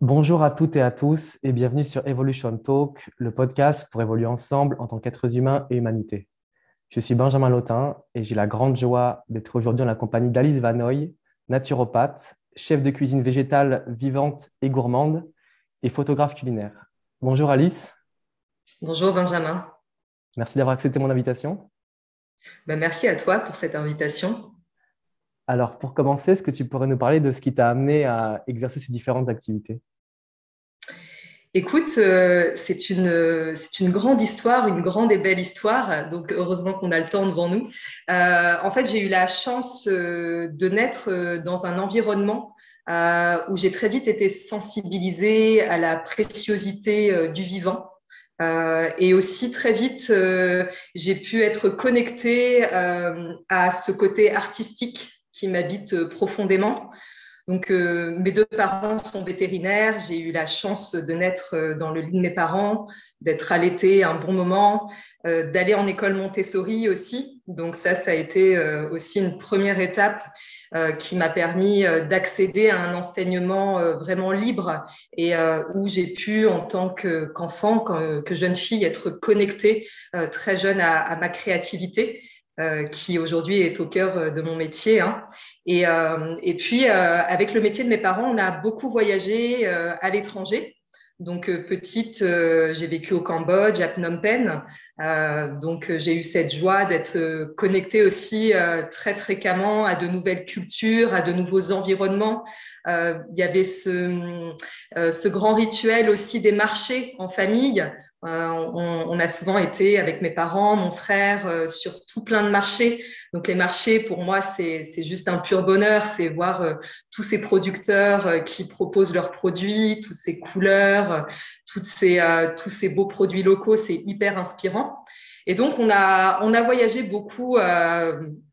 Bonjour à toutes et à tous et bienvenue sur Evolution Talk, le podcast pour évoluer ensemble en tant qu'êtres humains et humanité. Je suis Benjamin Lotin et j'ai la grande joie d'être aujourd'hui en la compagnie d'Alice Vanoy, naturopathe, chef de cuisine végétale vivante et gourmande et photographe culinaire. Bonjour Alice, Bonjour Benjamin. merci d'avoir accepté mon invitation. Merci à toi pour cette invitation. Alors pour commencer, est-ce que tu pourrais nous parler de ce qui t'a amené à exercer ces différentes activités? Écoute, c'est une grande histoire, une grande et belle histoire. Donc heureusement qu'on a le temps devant nous. En fait, j'ai eu la chance de naître dans un environnement où j'ai très vite été sensibilisée à la préciosité du vivant. Et aussi très vite, j'ai pu être connectée à ce côté artistique qui m'habite profondément. Donc, mes deux parents sont vétérinaires. J'ai eu la chance de naître dans le lit de mes parents, d'être allaitée un bon moment, d'aller en école Montessori aussi. Donc, ça a été aussi une première étape qui m'a permis d'accéder à un enseignement vraiment libre et où j'ai pu, en tant qu'enfant, que jeune fille, être connectée très jeune à ma créativité, qui aujourd'hui est au cœur de mon métier, hein. Et puis, avec le métier de mes parents, on a beaucoup voyagé à l'étranger. Donc, petite, j'ai vécu au Cambodge, à Phnom Penh. Donc, j'ai eu cette joie d'être connectée aussi très fréquemment à de nouvelles cultures, à de nouveaux environnements. Il y avait ce grand rituel aussi des marchés en famille. On a souvent été avec mes parents, mon frère, sur tout plein de marchés. Donc les marchés, pour moi, c'est juste un pur bonheur. C'est voir tous ces producteurs qui proposent leurs produits, toutes ces couleurs, tous ces beaux produits locaux. C'est hyper inspirant. Et donc, on a voyagé beaucoup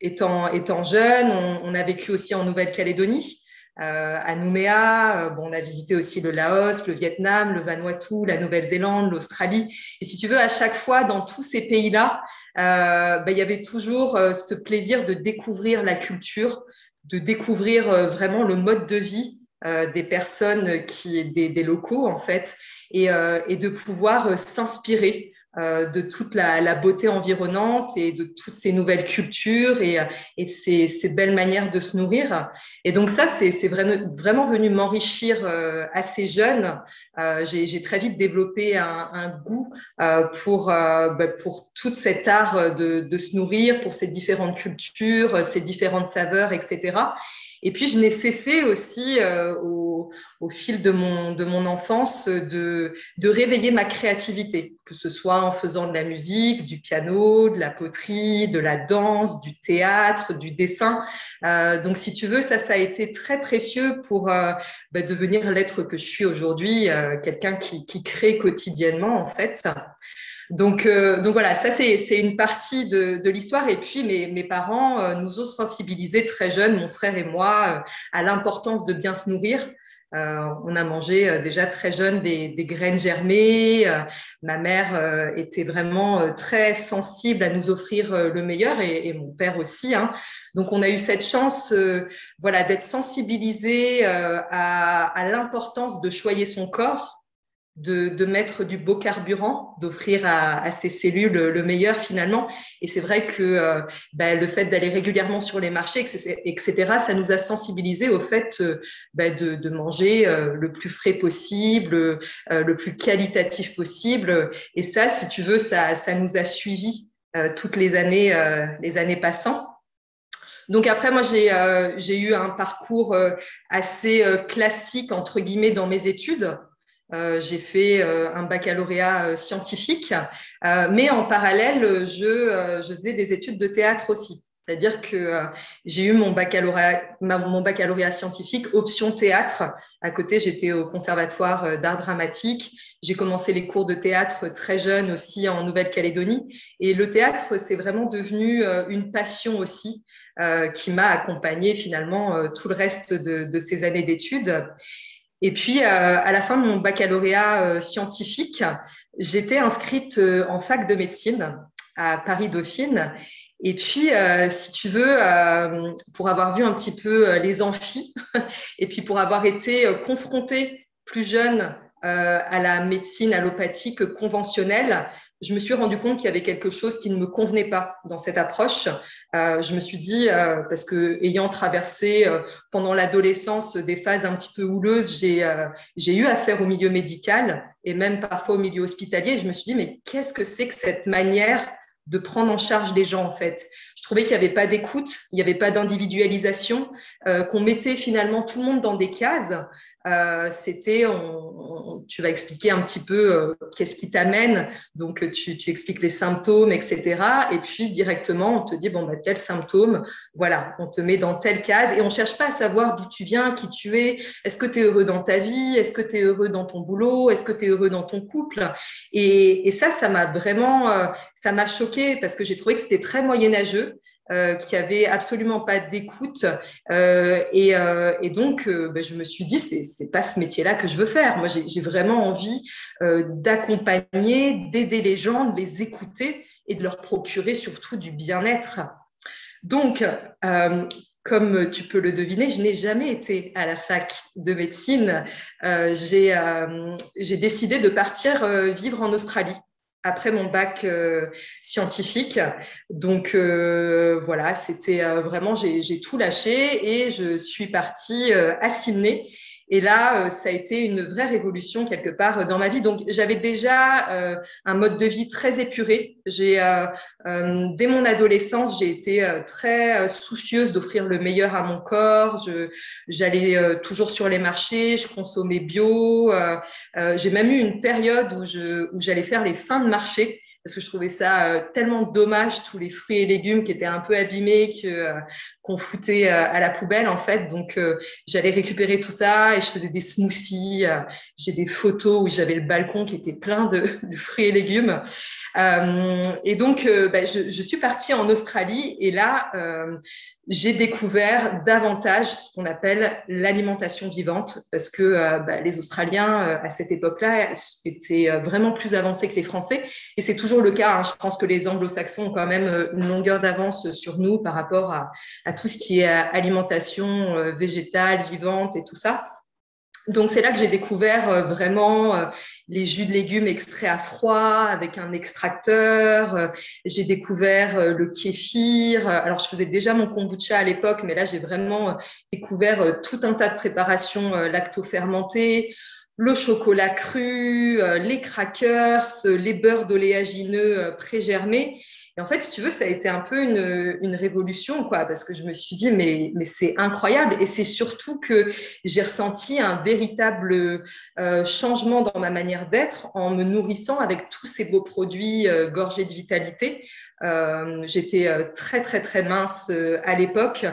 étant jeune. On a vécu aussi en Nouvelle-Calédonie. À Nouméa, bon, on a visité aussi le Laos, le Vietnam, le Vanuatu, la Nouvelle-Zélande, l'Australie. Et si tu veux, à chaque fois, dans tous ces pays-là, il y avait toujours ce plaisir de découvrir la culture, de découvrir vraiment le mode de vie des personnes, des locaux, en fait, et de pouvoir s'inspirer de toute la beauté environnante et de toutes ces nouvelles cultures et ces belles manières de se nourrir. Et donc ça, c'est vraiment venu m'enrichir assez jeune. J'ai très vite développé un goût pour tout cet art de se nourrir, pour ces différentes cultures, ces différentes saveurs, etc. Et puis, je n'ai cessé aussi au fil de mon enfance de réveiller ma créativité, que ce soit en faisant de la musique, du piano, de la poterie, de la danse, du théâtre, du dessin. Donc, si tu veux, ça a été très précieux pour devenir l'être que je suis aujourd'hui, quelqu'un qui crée quotidiennement, en fait. Donc voilà, ça c'est une partie de l'histoire. Et puis mes parents nous ont sensibilisés très jeunes, mon frère et moi, à l'importance de bien se nourrir. On a mangé déjà très jeune des graines germées. Ma mère était vraiment très sensible à nous offrir le meilleur et mon père aussi, hein. Donc on a eu cette chance voilà, d'être sensibilisés à l'importance de choyer son corps, de mettre du beau carburant, d'offrir à ces cellules le meilleur finalement. Et c'est vrai que le fait d'aller régulièrement sur les marchés, etc., ça nous a sensibilisés au fait de manger le plus frais possible, le plus qualitatif possible. Et ça, si tu veux, ça nous a suivis toutes les années passant. Donc après, moi, j'ai eu un parcours assez classique, entre guillemets, dans mes études. J'ai fait un baccalauréat scientifique, mais en parallèle, je faisais des études de théâtre aussi. C'est-à-dire que j'ai eu mon baccalauréat scientifique, option théâtre. À côté, j'étais au conservatoire d'art dramatique. J'ai commencé les cours de théâtre très jeune aussi en Nouvelle-Calédonie. Et le théâtre, c'est vraiment devenu une passion aussi, qui m'a accompagnée finalement tout le reste de ces années d'études. Et puis, à la fin de mon baccalauréat scientifique, j'étais inscrite en fac de médecine à Paris-Dauphine. Et puis, si tu veux, pour avoir vu un petit peu les amphis et puis pour avoir été confrontée plus jeune à la médecine allopathique conventionnelle, je me suis rendu compte qu'il y avait quelque chose qui ne me convenait pas dans cette approche. Je me suis dit, parce que ayant traversé pendant l'adolescence des phases un petit peu houleuses, j'ai eu affaire au milieu médical et même parfois au milieu hospitalier. Je me suis dit, mais qu'est-ce que c'est que cette manière de prendre en charge les gens, en fait? Je trouvais qu'il n'y avait pas d'écoute, il n'y avait pas d'individualisation, qu'on mettait finalement tout le monde dans des cases. Tu vas expliquer un petit peu qu'est-ce qui t'amène, donc tu expliques les symptômes, etc. Et puis directement, on te dit, bon, bah, tel symptôme, voilà, on te met dans telle case et on ne cherche pas à savoir d'où tu viens, qui tu es, est-ce que tu es heureux dans ta vie, est-ce que tu es heureux dans ton boulot, est-ce que tu es heureux dans ton couple. Et ça m'a vraiment, ça m'a choquée parce que j'ai trouvé que c'était très moyenâgeux. Qui avait absolument pas d'écoute et donc ben, je me suis dit c'est pas ce métier-là que je veux faire. Moi j'ai vraiment envie d'accompagner, d'aider les gens, de les écouter et de leur procurer surtout du bien-être. Donc comme tu peux le deviner, je n'ai jamais été à la fac de médecine. J'ai décidé de partir vivre en Australie après mon bac scientifique. Donc voilà, c'était vraiment, j'ai tout lâché et je suis partie à Sydney. Et là, ça a été une vraie révolution quelque part dans ma vie. Donc, j'avais déjà un mode de vie très épuré. Dès mon adolescence, j'ai été très soucieuse d'offrir le meilleur à mon corps. J'allais toujours sur les marchés, je consommais bio. J'ai même eu une période où j'allais faire les fins de marché parce que je trouvais ça tellement dommage, tous les fruits et légumes qui étaient un peu abîmés qu'on foutait à la poubelle en fait. Donc j'allais récupérer tout ça et je faisais des smoothies. J'ai des photos où j'avais le balcon qui était plein de fruits et légumes. Et donc je suis partie en Australie et là j'ai découvert davantage ce qu'on appelle l'alimentation vivante parce que les Australiens à cette époque-là étaient vraiment plus avancés que les Français et c'est toujours le cas. Je pense que les Anglo-Saxons ont quand même une longueur d'avance sur nous par rapport à tout ce qui est alimentation végétale, vivante et tout ça. Donc, c'est là que j'ai découvert vraiment les jus de légumes extraits à froid avec un extracteur. J'ai découvert le kéfir. Alors, je faisais déjà mon kombucha à l'époque, mais là, j'ai vraiment découvert tout un tas de préparations lacto-fermentées, le chocolat cru, les crackers, les beurres d'oléagineux pré-germés. Et en fait, si tu veux, ça a été un peu une révolution, quoi, parce que je me suis dit, mais c'est incroyable. Et c'est surtout que j'ai ressenti un véritable changement dans ma manière d'être en me nourrissant avec tous ces beaux produits gorgés de vitalité. J'étais très, très, très mince à l'époque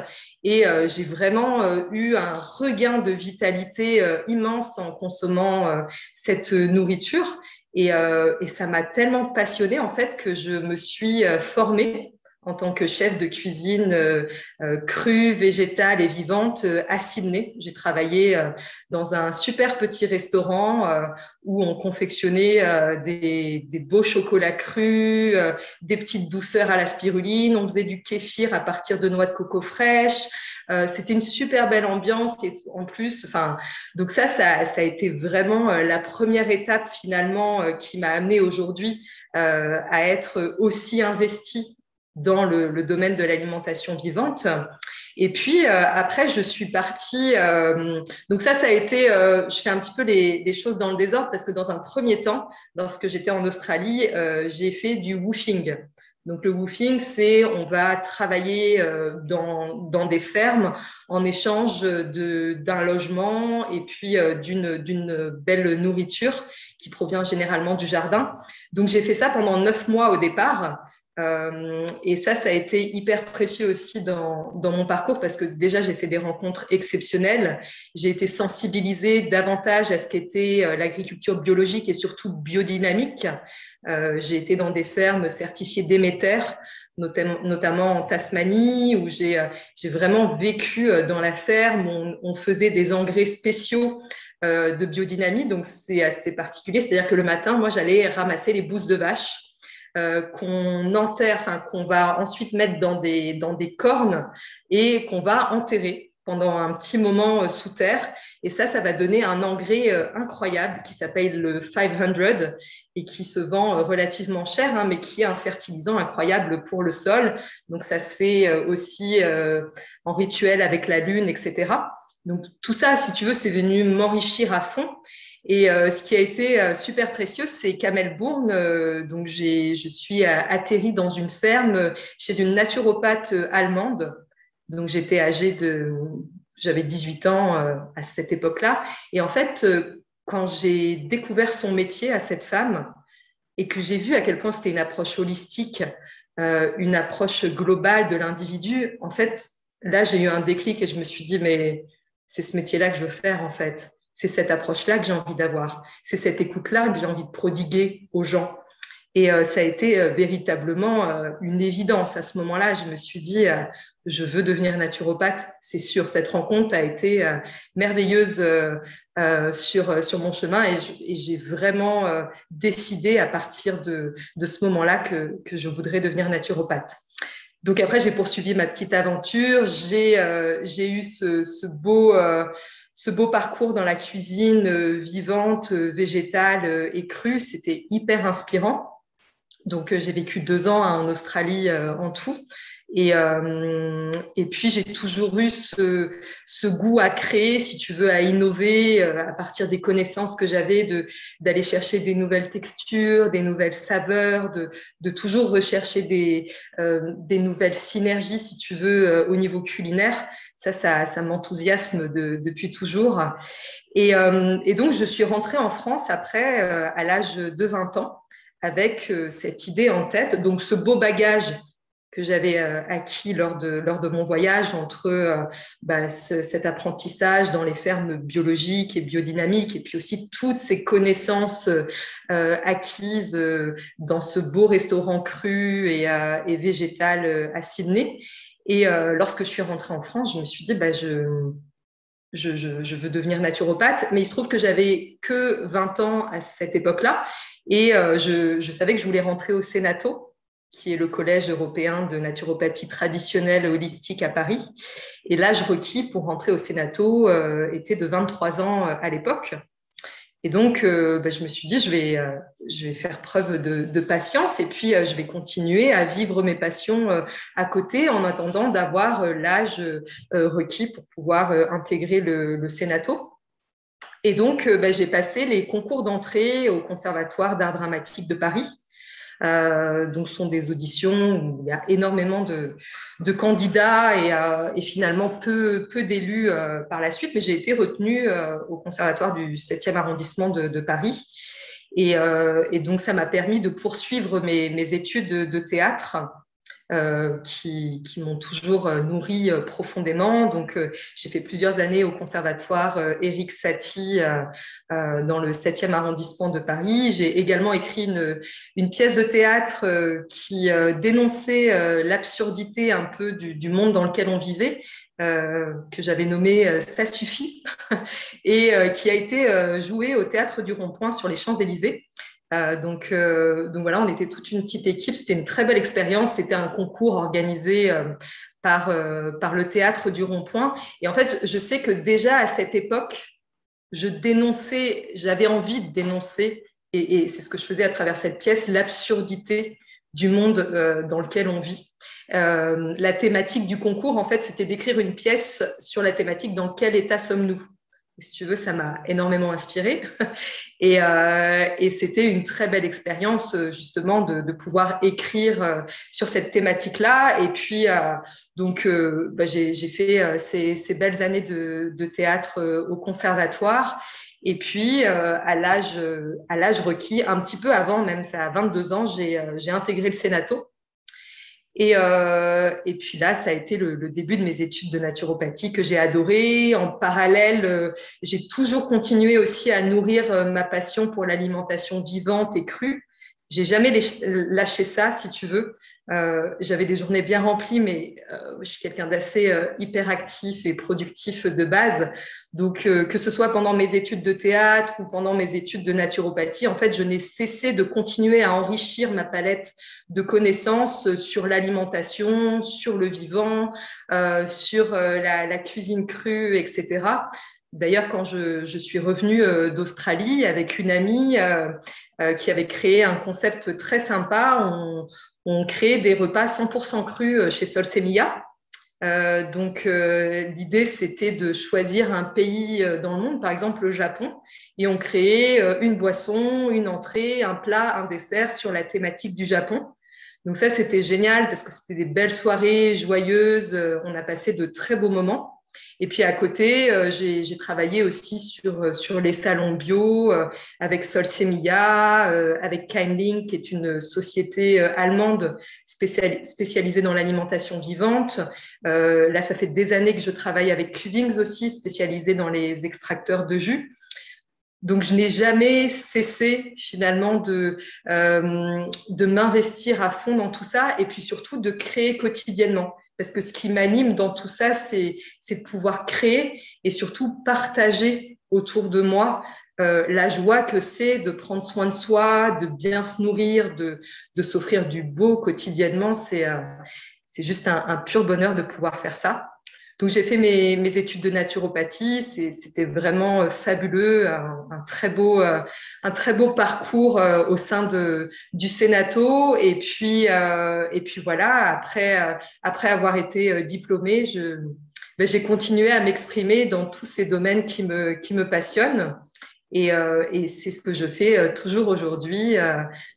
et j'ai vraiment eu un regain de vitalité immense en consommant cette nourriture. Et ça m'a tellement passionnée en fait que je me suis formée en tant que chef de cuisine crue, végétale et vivante à Sydney. J'ai travaillé dans un super petit restaurant où on confectionnait des beaux chocolats crus, des petites douceurs à la spiruline. On faisait du kéfir à partir de noix de coco fraîches. C'était une super belle ambiance et en plus, donc ça a été vraiment la première étape finalement qui m'a amenée aujourd'hui à être aussi investie dans le domaine de l'alimentation vivante. Et puis après, je suis partie. Donc ça a été. Je fais un petit peu les choses dans le désordre parce que dans un premier temps, lorsque j'étais en Australie, j'ai fait du woofing. Donc le woofing, c'est on va travailler dans des fermes en échange d'un logement et puis d'une belle nourriture qui provient généralement du jardin. Donc j'ai fait ça pendant 9 mois au départ. Et ça a été hyper précieux aussi dans mon parcours parce que déjà, j'ai fait des rencontres exceptionnelles. J'ai été sensibilisée davantage à ce qu'était l'agriculture biologique et surtout biodynamique. J'ai été dans des fermes certifiées Déméter, notamment en Tasmanie, où j'ai vraiment vécu dans la ferme. On faisait des engrais spéciaux de biodynamie, donc c'est assez particulier. C'est-à-dire que le matin, moi, j'allais ramasser les bousses de vache qu'on enterre, qu'on va ensuite mettre dans des cornes et qu'on va enterrer pendant un petit moment sous terre. Et ça va donner un engrais incroyable qui s'appelle le 500 et qui se vend relativement cher, hein, mais qui est un fertilisant incroyable pour le sol. Donc, ça se fait aussi en rituel avec la lune, etc. Donc, tout ça, si tu veux, c'est venu m'enrichir à fond. Et ce qui a été super précieux, c'est qu'à Melbourne, donc je suis atterrie dans une ferme chez une naturopathe allemande. Donc, j'avais 18 ans à cette époque-là. Et en fait, quand j'ai découvert son métier à cette femme et que j'ai vu à quel point c'était une approche holistique, une approche globale de l'individu, en fait, là, j'ai eu un déclic et je me suis dit, mais c'est ce métier-là que je veux faire, en fait. C'est cette approche-là que j'ai envie d'avoir. C'est cette écoute-là que j'ai envie de prodiguer aux gens. Et ça a été véritablement une évidence. À ce moment-là, je me suis dit, je veux devenir naturopathe, c'est sûr. Cette rencontre a été merveilleuse sur mon chemin et j'ai vraiment décidé à partir de ce moment-là que je voudrais devenir naturopathe. Donc après, j'ai poursuivi ma petite aventure. J'ai eu ce beau parcours dans la cuisine vivante, végétale et crue. C'était hyper inspirant. Donc, j'ai vécu 2 ans en Australie en tout. Et puis, j'ai toujours eu ce goût à créer, si tu veux, à innover à partir des connaissances que j'avais, d'aller chercher des nouvelles textures, des nouvelles saveurs, de toujours rechercher des nouvelles synergies, si tu veux, au niveau culinaire. Ça m'enthousiasme depuis toujours. Et donc, je suis rentrée en France après, à l'âge de 20 ans, avec cette idée en tête. Donc, ce beau bagage que j'avais acquis lors de mon voyage entre cet apprentissage dans les fermes biologiques et biodynamiques et puis aussi toutes ces connaissances acquises dans ce beau restaurant cru et végétal à Sydney. Et lorsque je suis rentrée en France, je me suis dit, je veux devenir naturopathe, mais il se trouve que j'avais que 20 ans à cette époque-là et je savais que je voulais rentrer au Sénato, qui est le collège européen de naturopathie traditionnelle holistique à Paris. Et l'âge requis pour rentrer au Sénato était de 23 ans à l'époque. Et donc, je me suis dit, je vais faire preuve de patience et puis je vais continuer à vivre mes passions à côté en attendant d'avoir l'âge requis pour pouvoir intégrer le Sénato. Et donc, j'ai passé les concours d'entrée au Conservatoire d'art dramatique de Paris. Donc, ce sont des auditions où il y a énormément de candidats et finalement peu d'élus par la suite. Mais j'ai été retenue au Conservatoire du 7e arrondissement de Paris. Et donc, ça m'a permis de poursuivre mes études de théâtre qui m'ont toujours nourri profondément. Donc, j'ai fait plusieurs années au conservatoire Éric Satie dans le 7e arrondissement de Paris. J'ai également écrit une pièce de théâtre qui dénonçait l'absurdité un peu du monde dans lequel on vivait, que j'avais nommé Ça suffit, et qui a été jouée au Théâtre du Rond-Point sur les Champs-Élysées. Donc voilà, on était toute une petite équipe. C'était une très belle expérience. C'était un concours organisé par le Théâtre du Rond-Point. Et en fait, je sais que déjà à cette époque, j'avais envie de dénoncer, et c'est ce que je faisais à travers cette pièce, l'absurdité du monde dans lequel on vit. La thématique du concours, en fait, c'était d'écrire une pièce sur la thématique dans quel état sommes-nous. Si tu veux, ça m'a énormément inspirée. Et c'était une très belle expérience, justement, de pouvoir écrire sur cette thématique-là. Et puis, j'ai fait ces belles années de théâtre au conservatoire. Et puis, à l'âge requis, un petit peu avant, même ça à 22 ans, j'ai intégré le Sénato. Et puis là, ça a été le début de mes études de naturopathie que j'ai adoré. En parallèle, j'ai toujours continué aussi à nourrir ma passion pour l'alimentation vivante et crue. j'ai jamais lâché ça, si tu veux. J'avais des journées bien remplies, mais je suis quelqu'un d'assez hyperactif et productif de base. Donc, que ce soit pendant mes études de théâtre ou pendant mes études de naturopathie, en fait, je n'ai cessé de continuer à enrichir ma palette de connaissances sur l'alimentation, sur le vivant, sur la cuisine crue, etc. D'ailleurs, quand je suis revenue d'Australie avec une amie qui avait créé un concept très sympa, on crée des repas 100% crus chez Solsemilla. Donc, l'idée, c'était de choisir un pays dans le monde, par exemple le Japon, et on créait une boisson, une entrée, un plat, un dessert sur la thématique du Japon. Donc ça, c'était génial parce que c'était des belles soirées joyeuses. On a passé de très beaux moments. Et puis à côté, j'ai travaillé aussi sur les salons bio avec Solsemilla, avec Keimling, qui est une société allemande spécialisée dans l'alimentation vivante. Là, ça fait des années que je travaille avec Cuvings aussi, spécialisé dans les extracteurs de jus. Donc, je n'ai jamais cessé finalement de m'investir à fond dans tout ça et puis surtout de créer quotidiennement. Parce que ce qui m'anime dans tout ça, c'est de pouvoir créer et surtout partager autour de moi la joie que c'est de prendre soin de soi, de bien se nourrir, de s'offrir du beau quotidiennement. C'est juste un pur bonheur de pouvoir faire ça. Donc, j'ai fait mes études de naturopathie. C'était vraiment fabuleux, un très beau parcours au sein du Sénato. Et puis voilà, après avoir été diplômée, j'ai continué à m'exprimer dans tous ces domaines qui me passionnent. Et c'est ce que je fais toujours aujourd'hui,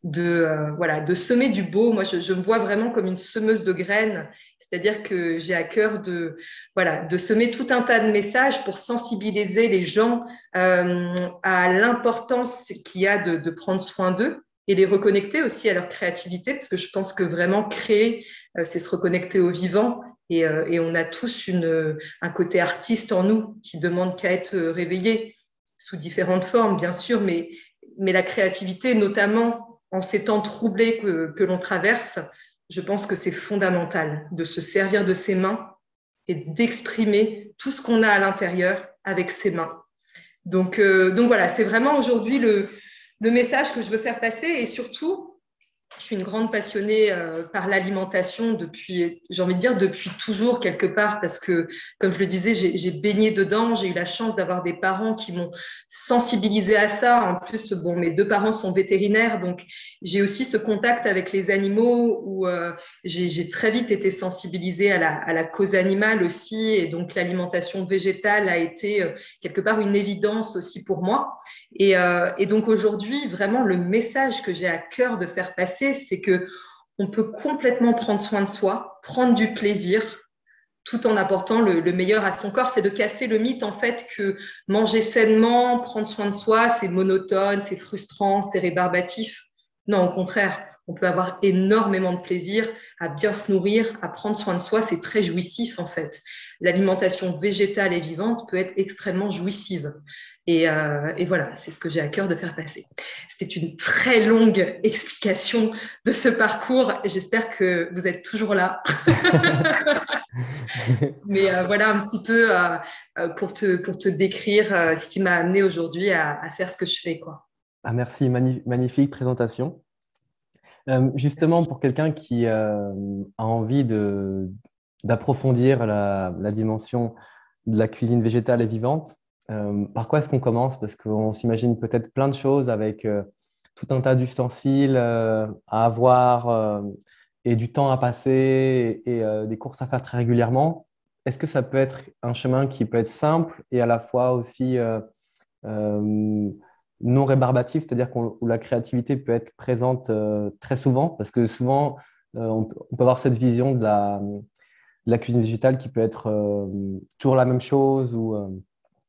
de semer du beau. Moi, je me vois vraiment comme une semeuse de graines, c'est-à-dire que j'ai à cœur de semer tout un tas de messages pour sensibiliser les gens à l'importance qu'il y a de prendre soin d'eux et les reconnecter aussi à leur créativité, parce que je pense que vraiment créer, c'est se reconnecter au vivant. Et on a tous un côté artiste en nous qui demande qu'à être réveillé sous différentes formes, bien sûr, mais la créativité, notamment en ces temps troublés que l'on traverse, je pense que c'est fondamental de se servir de ses mains et d'exprimer tout ce qu'on a à l'intérieur avec ses mains. Donc voilà, c'est vraiment aujourd'hui le message que je veux faire passer et surtout, je suis une grande passionnée par l'alimentation depuis, j'ai envie de dire depuis toujours quelque part, parce que, comme je le disais, j'ai baigné dedans. J'ai eu la chance d'avoir des parents qui m'ont sensibilisée à ça. En plus, bon, mes deux parents sont vétérinaires, donc j'ai aussi ce contact avec les animaux où j'ai très vite été sensibilisée à la cause animale aussi. Et donc, l'alimentation végétale a été quelque part une évidence aussi pour moi. Et donc aujourd'hui, vraiment, le message que j'ai à cœur de faire passer, c'est que on peut complètement prendre soin de soi, prendre du plaisir, tout en apportant le meilleur à son corps. C'est de casser le mythe, en fait, que manger sainement, prendre soin de soi, c'est monotone, c'est frustrant, c'est rébarbatif. Non, au contraire, on peut avoir énormément de plaisir à bien se nourrir, à prendre soin de soi. C'est très jouissif, en fait. L'alimentation végétale et vivante peut être extrêmement jouissive. Et voilà, c'est ce que j'ai à cœur de faire passer. C'était une très longue explication de ce parcours. J'espère que vous êtes toujours là. Mais voilà un petit peu pour te décrire ce qui m'a amené aujourd'hui à faire ce que je fais, quoi. Ah, merci, magnifique présentation. Justement, pour quelqu'un qui a envie d'approfondir la dimension de la cuisine végétale et vivante, par quoi est-ce qu'on commence? Parce qu'on s'imagine peut-être plein de choses avec tout un tas d'ustensiles à avoir et du temps à passer et des courses à faire très régulièrement. Est-ce que ça peut être un chemin qui peut être simple et à la fois aussi euh, non rébarbatif, c'est-à-dire où la créativité peut être présente très souvent? Parce que souvent, on peut avoir cette vision de la cuisine végétale qui peut être toujours la même chose ou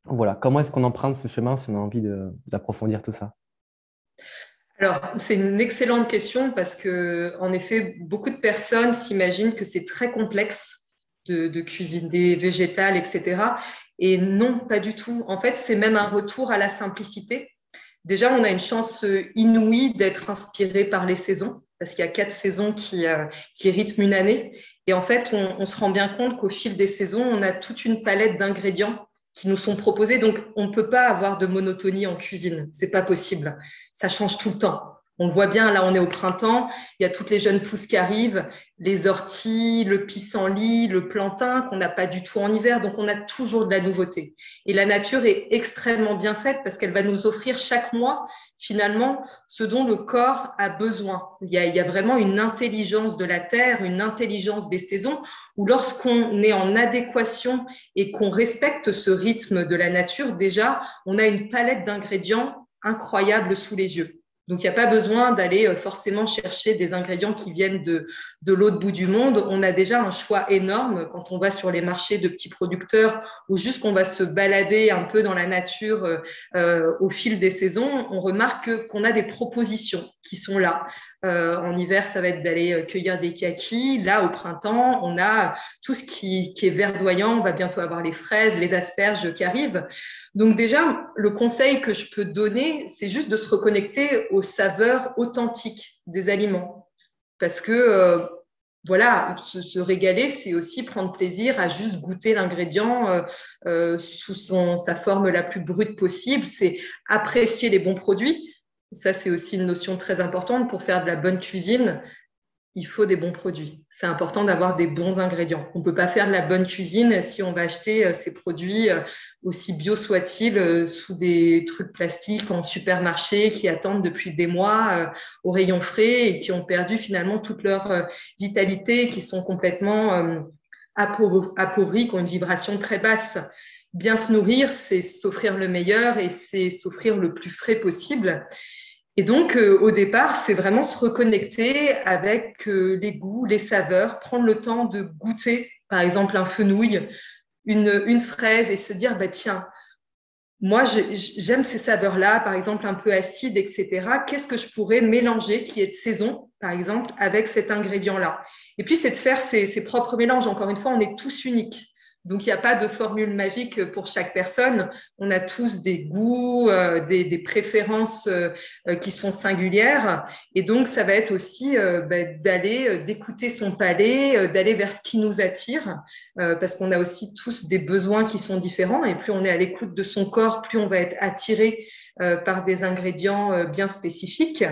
voilà, comment est-ce qu'on emprunte ce chemin si on a envie d'approfondir tout ça? Alors, c'est une excellente question parce que, en effet, beaucoup de personnes s'imaginent que c'est très complexe de cuisiner végétal, etc. Et non, pas du tout. En fait, c'est même un retour à la simplicité. Déjà, on a une chance inouïe d'être inspiré par les saisons, parce qu'il y a 4 saisons qui rythment une année. Et en fait, on se rend bien compte qu'au fil des saisons, on a toute une palette d'ingrédients qui nous sont proposés. Donc, on ne peut pas avoir de monotonie en cuisine. C'est pas possible. Ça change tout le temps. On le voit bien, là, on est au printemps. Il y a toutes les jeunes pousses qui arrivent, les orties, le pissenlit, le plantain qu'on n'a pas du tout en hiver. Donc, on a toujours de la nouveauté. Et la nature est extrêmement bien faite parce qu'elle va nous offrir chaque mois, finalement, ce dont le corps a besoin. Il y a vraiment une intelligence de la terre, une intelligence des saisons, où lorsqu'on est en adéquation et qu'on respecte ce rythme de la nature, déjà, on a une palette d'ingrédients incroyable sous les yeux. Donc, il n'y a pas besoin d'aller forcément chercher des ingrédients qui viennent de l'autre bout du monde. On a déjà un choix énorme quand on va sur les marchés de petits producteurs ou juste qu'on va se balader un peu dans la nature au fil des saisons. On remarque qu'on a des propositions qui sont là. En hiver, ça va être d'aller cueillir des kakis. Là, au printemps, on a tout ce qui est verdoyant. On va bientôt avoir les fraises, les asperges qui arrivent. Donc déjà, le conseil que je peux donner, c'est juste de se reconnecter aux saveurs authentiques des aliments. Parce que, voilà, se régaler, c'est aussi prendre plaisir à juste goûter l'ingrédient sous sa forme la plus brute possible. C'est apprécier les bons produits. Ça, c'est aussi une notion très importante. Pour faire de la bonne cuisine, il faut des bons produits. C'est important d'avoir des bons ingrédients. On ne peut pas faire de la bonne cuisine si on va acheter ces produits, aussi bio soient-ils, sous des trucs plastiques en supermarché qui attendent depuis des mois au rayon frais et qui ont perdu finalement toute leur vitalité, qui sont complètement appauvris, qui ont une vibration très basse. Bien se nourrir, c'est s'offrir le meilleur et c'est s'offrir le plus frais possible. Et donc, au départ, c'est vraiment se reconnecter avec les goûts, les saveurs, prendre le temps de goûter, par exemple, un fenouil, une fraise et se dire, bah, tiens, moi, j'aime ces saveurs-là, par exemple, un peu acides, etc. Qu'est-ce que je pourrais mélanger qui est de saison, par exemple, avec cet ingrédient-là? Et puis, c'est de faire ses propres mélanges. Encore une fois, on est tous uniques. Donc, il n'y a pas de formule magique pour chaque personne. On a tous des goûts, des préférences qui sont singulières. Et donc, ça va être aussi d'écouter son palais, d'aller vers ce qui nous attire, parce qu'on a aussi tous des besoins qui sont différents. Et plus on est à l'écoute de son corps, plus on va être attiré par des ingrédients bien spécifiques.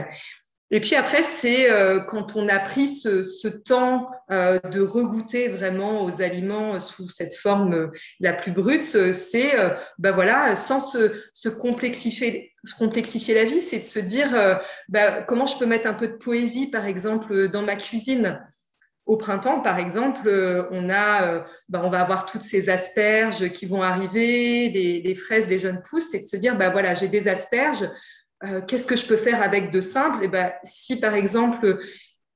Et puis après, c'est quand on a pris ce temps de regoûter vraiment aux aliments sous cette forme la plus brute, c'est voilà, sans se complexifier la vie, c'est de se dire comment je peux mettre un peu de poésie, par exemple, dans ma cuisine. Au printemps, par exemple, on va avoir toutes ces asperges qui vont arriver, les fraises, les jeunes pousses, c'est de se dire, voilà, j'ai des asperges, qu'est-ce que je peux faire avec de simple? Si par exemple,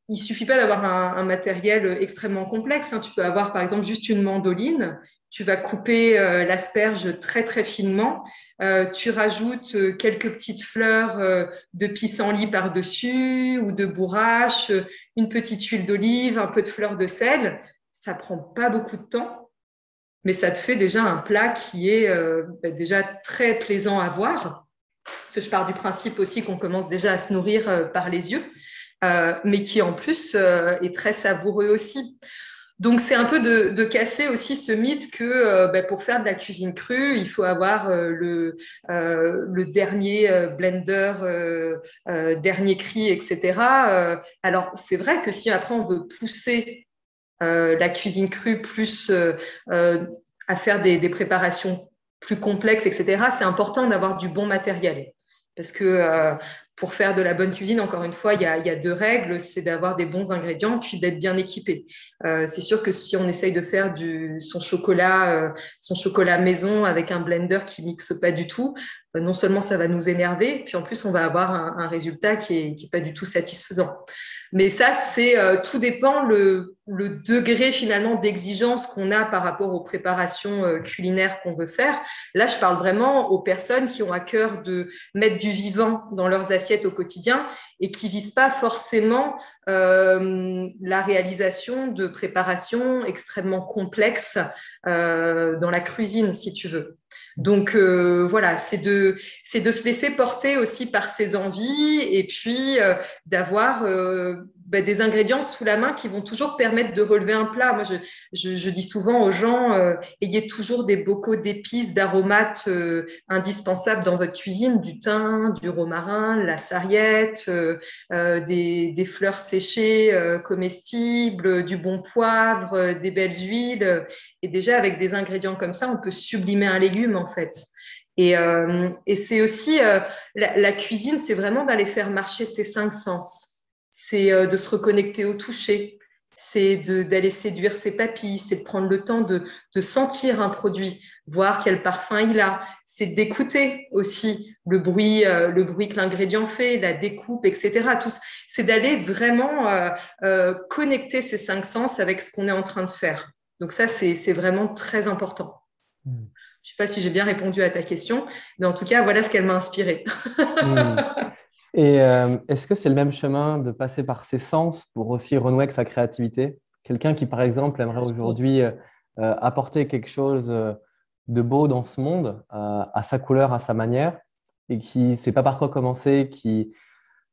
il suffit pas d'avoir un matériel extrêmement complexe, hein, tu peux avoir par exemple juste une mandoline, tu vas couper l'asperge très très finement, tu rajoutes quelques petites fleurs de pissenlit par-dessus ou de bourrache, une petite huile d'olive, un peu de fleur de sel. Ça prend pas beaucoup de temps, mais ça te fait déjà un plat qui est déjà très plaisant à voir. Parce que je pars du principe aussi qu'on commence déjà à se nourrir par les yeux, mais qui en plus est très savoureux aussi. Donc, c'est un peu de casser aussi ce mythe que pour faire de la cuisine crue, il faut avoir le dernier blender, dernier cri, etc. Alors, c'est vrai que si après on veut pousser la cuisine crue plus à faire des préparations plus complexes, etc., c'est important d'avoir du bon matériel. Parce que pour faire de la bonne cuisine, encore une fois, il y a 2 règles, c'est d'avoir des bons ingrédients puis d'être bien équipé. C'est sûr que si on essaye de faire son chocolat maison avec un blender qui mixe pas du tout, non seulement ça va nous énerver, puis en plus on va avoir un résultat qui est pas du tout satisfaisant. Mais ça, tout dépend le degré finalement d'exigence qu'on a par rapport aux préparations culinaires qu'on veut faire. Là, je parle vraiment aux personnes qui ont à cœur de mettre du vivant dans leurs assiettes au quotidien et qui visent pas forcément la réalisation de préparations extrêmement complexes dans la cuisine, si tu veux. Donc voilà, c'est de se laisser porter aussi par ses envies et puis d'avoir des ingrédients sous la main qui vont toujours permettre de relever un plat. Moi, je dis souvent aux gens, ayez toujours des bocaux d'épices, d'aromates indispensables dans votre cuisine, du thym, du romarin, la sarriette, des fleurs séchées comestibles, du bon poivre, des belles huiles. Et déjà, avec des ingrédients comme ça, on peut sublimer un légume, en fait. Et c'est aussi, la cuisine, c'est vraiment d'aller faire marcher ses cinq sens. C'est de se reconnecter au toucher. C'est d'aller séduire ses papilles. C'est de prendre le temps de sentir un produit, voir quel parfum il a. C'est d'écouter aussi le bruit que l'ingrédient fait, la découpe, etc. Tout, c'est d'aller vraiment connecter ces cinq sens avec ce qu'on est en train de faire. Donc ça, c'est vraiment très important. Mm. Je ne sais pas si j'ai bien répondu à ta question, mais en tout cas, voilà ce qu'elle m'a inspirée. Mm. Et est-ce que c'est le même chemin de passer par ses sens pour aussi renouer avec sa créativité? Quelqu'un qui, par exemple, aimerait aujourd'hui apporter quelque chose de beau dans ce monde, à sa couleur, à sa manière, et qui ne sait pas par quoi commencer,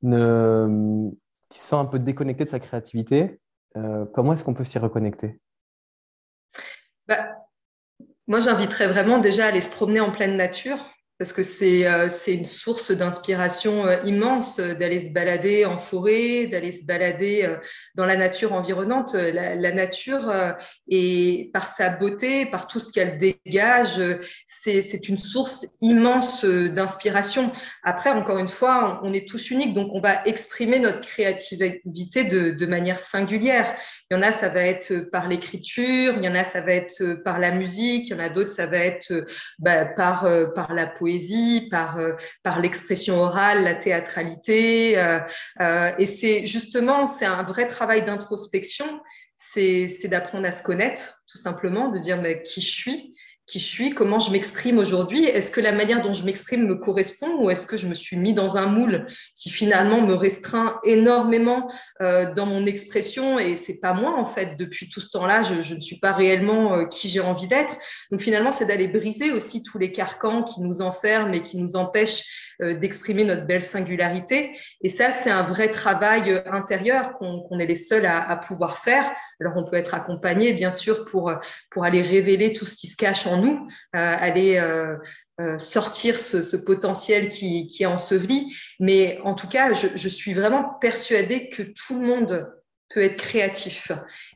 ne, qui se sent un peu déconnecté de sa créativité, comment est-ce qu'on peut s'y reconnecter? Bah, moi, j'inviterais vraiment déjà à aller se promener en pleine nature, parce que c'est une source d'inspiration immense d'aller se balader en forêt, d'aller se balader dans la nature environnante. La nature, et par sa beauté, par tout ce qu'elle dégage, c'est une source immense d'inspiration. Après, encore une fois, on est tous uniques, donc on va exprimer notre créativité de manière singulière. Il y en a, ça va être par l'écriture, il y en a, ça va être par la musique, il y en a d'autres, ça va être par la poésie, par l'expression orale, la théâtralité. Et c'est justement, c'est un vrai travail d'introspection, c'est d'apprendre à se connaître, tout simplement, de dire mais, qui je suis, comment je m'exprime aujourd'hui. Est-ce que la manière dont je m'exprime me correspond ou est-ce que je me suis mis dans un moule qui finalement me restreint énormément dans mon expression et c'est pas moi en fait. Depuis tout ce temps-là, je ne suis pas réellement qui j'ai envie d'être. Donc finalement, c'est d'aller briser aussi tous les carcans qui nous enferment et qui nous empêchent d'exprimer notre belle singularité. Et ça, c'est un vrai travail intérieur qu'on est les seuls à pouvoir faire. Alors, on peut être accompagné, bien sûr, pour aller révéler tout ce qui se cache en nous, aller sortir ce potentiel qui est enseveli. Mais en tout cas, je suis vraiment persuadée que tout le monde peut être créatif.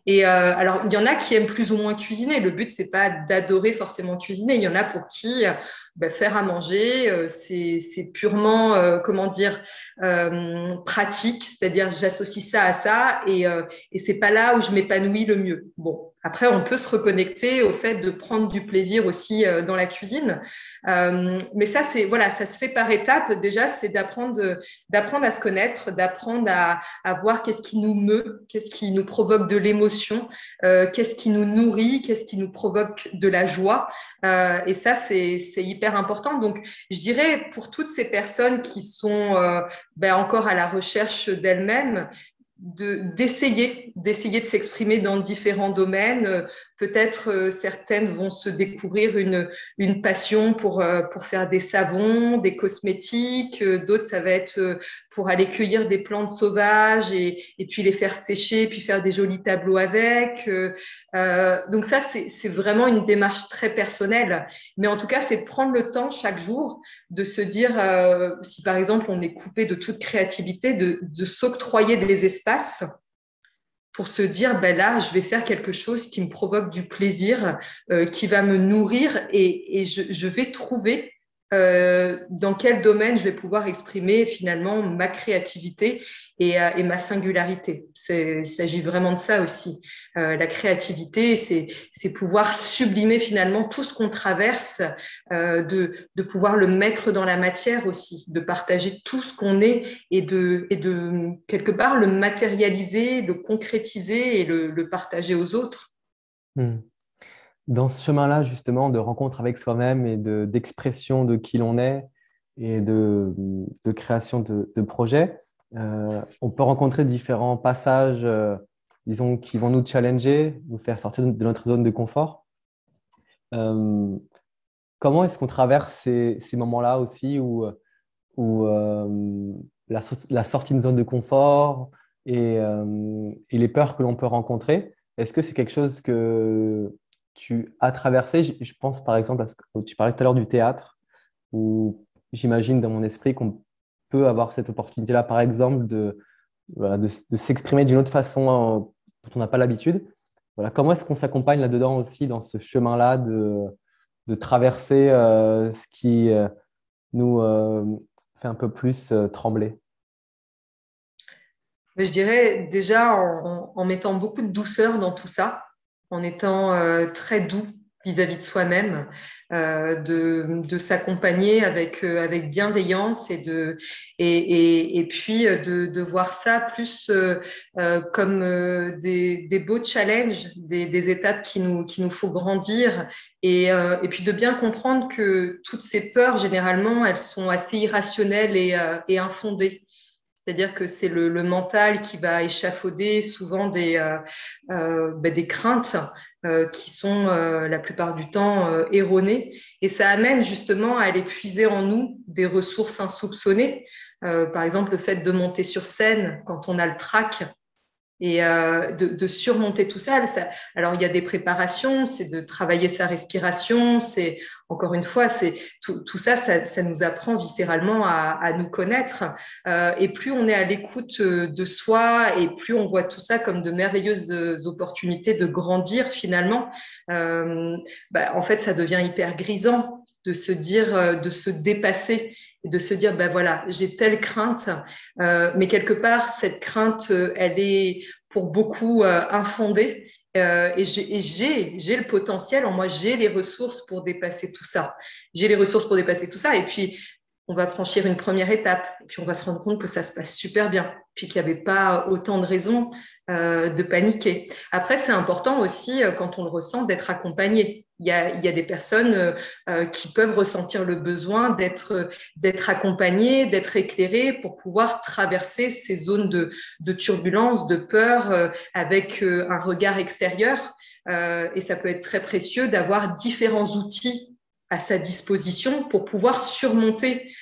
Et alors, il y en a qui aiment plus ou moins cuisiner. Le but, c'est pas d'adorer forcément cuisiner. Il y en a pour qui faire à manger, c'est purement, comment dire, pratique. C'est-à-dire, j'associe ça à ça et c'est pas là où je m'épanouis le mieux. Bon, après, on peut se reconnecter au fait de prendre du plaisir aussi dans la cuisine. Mais ça, c'est voilà, ça se fait par étapes. Déjà, c'est d'apprendre à se connaître, d'apprendre à voir qu'est-ce qui nous meut, qu'est-ce qui nous provoque de l'émotion, qu'est-ce qui nous nourrit, qu'est-ce qui nous provoque de la joie. Et ça, c'est hyper important. Donc, je dirais pour toutes ces personnes qui sont encore à la recherche d'elles-mêmes, d'essayer de s'exprimer dans différents domaines. Peut-être certaines vont se découvrir une passion pour faire des savons, des cosmétiques. D'autres, ça va être pour aller cueillir des plantes sauvages et puis les faire sécher, puis faire des jolis tableaux avec. Donc ça, c'est vraiment une démarche très personnelle. Mais en tout cas, c'est de prendre le temps chaque jour de se dire, si par exemple on est coupé de toute créativité, de s'octroyer des espaces pour se dire, ben là, je vais faire quelque chose qui me provoque du plaisir, qui va me nourrir et je vais trouver dans quel domaine je vais pouvoir exprimer finalement ma créativité et ma singularité. Il s'agit vraiment de ça aussi. La créativité, c'est pouvoir sublimer finalement tout ce qu'on traverse, de pouvoir le mettre dans la matière aussi, de partager tout ce qu'on est et de quelque part le matérialiser, le concrétiser et le partager aux autres. Hmm. Dans ce chemin-là, justement, de rencontre avec soi-même et d'expression de qui l'on est et de création de projets, on peut rencontrer différents passages, disons, qui vont nous challenger, nous faire sortir de notre zone de confort. Euh, comment est-ce qu'on traverse ces moments-là aussi où la sortie de zone de confort et les peurs que l'on peut rencontrer, est-ce que c'est quelque chose que tu as traversé? Je pense par exemple à ce que tu parlais tout à l'heure du théâtre, où j'imagine dans mon esprit qu'on peut avoir cette opportunité-là, par exemple, voilà, de s'exprimer d'une autre façon dont on n'a pas l'habitude. Voilà, comment est-ce qu'on s'accompagne là-dedans aussi dans ce chemin-là de traverser ce qui nous fait un peu plus trembler? Mais je dirais déjà en mettant beaucoup de douceur dans tout ça, en étant très doux vis-à-vis de soi-même, de s'accompagner avec bienveillance et puis de voir ça plus comme des beaux challenges, des étapes qu'il nous faut grandir et puis de bien comprendre que toutes ces peurs, généralement, elles sont assez irrationnelles et infondées. C'est-à-dire que c'est le mental qui va échafauder souvent des craintes qui sont la plupart du temps erronées. Et ça amène justement à aller puiser en nous des ressources insoupçonnées. Par exemple, le fait de monter sur scène quand on a le trac, et de surmonter tout ça. Alors, il y a des préparations, c'est de travailler sa respiration, c'est, encore une fois, c'est tout ça, ça nous apprend viscéralement à nous connaître. Et plus on est à l'écoute de soi et plus on voit tout ça comme de merveilleuses opportunités de grandir finalement, en fait, ça devient hyper grisant de se dire, de se dépasser et de se dire, ben voilà, j'ai telle crainte, mais quelque part, cette crainte, elle est pour beaucoup infondée. Et j'ai le potentiel en moi, j'ai les ressources pour dépasser tout ça. J'ai les ressources pour dépasser tout ça. Et puis, on va franchir une première étape. Et puis, on va se rendre compte que ça se passe super bien. Puis qu'il n'y avait pas autant de raisons de paniquer. Après, c'est important aussi, quand on le ressent, d'être accompagné. Il y a des personnes qui peuvent ressentir le besoin d'être accompagnées, d'être éclairées pour pouvoir traverser ces zones de turbulence, de peur avec un regard extérieur. Et ça peut être très précieux d'avoir différents outils à sa disposition pour pouvoir surmonter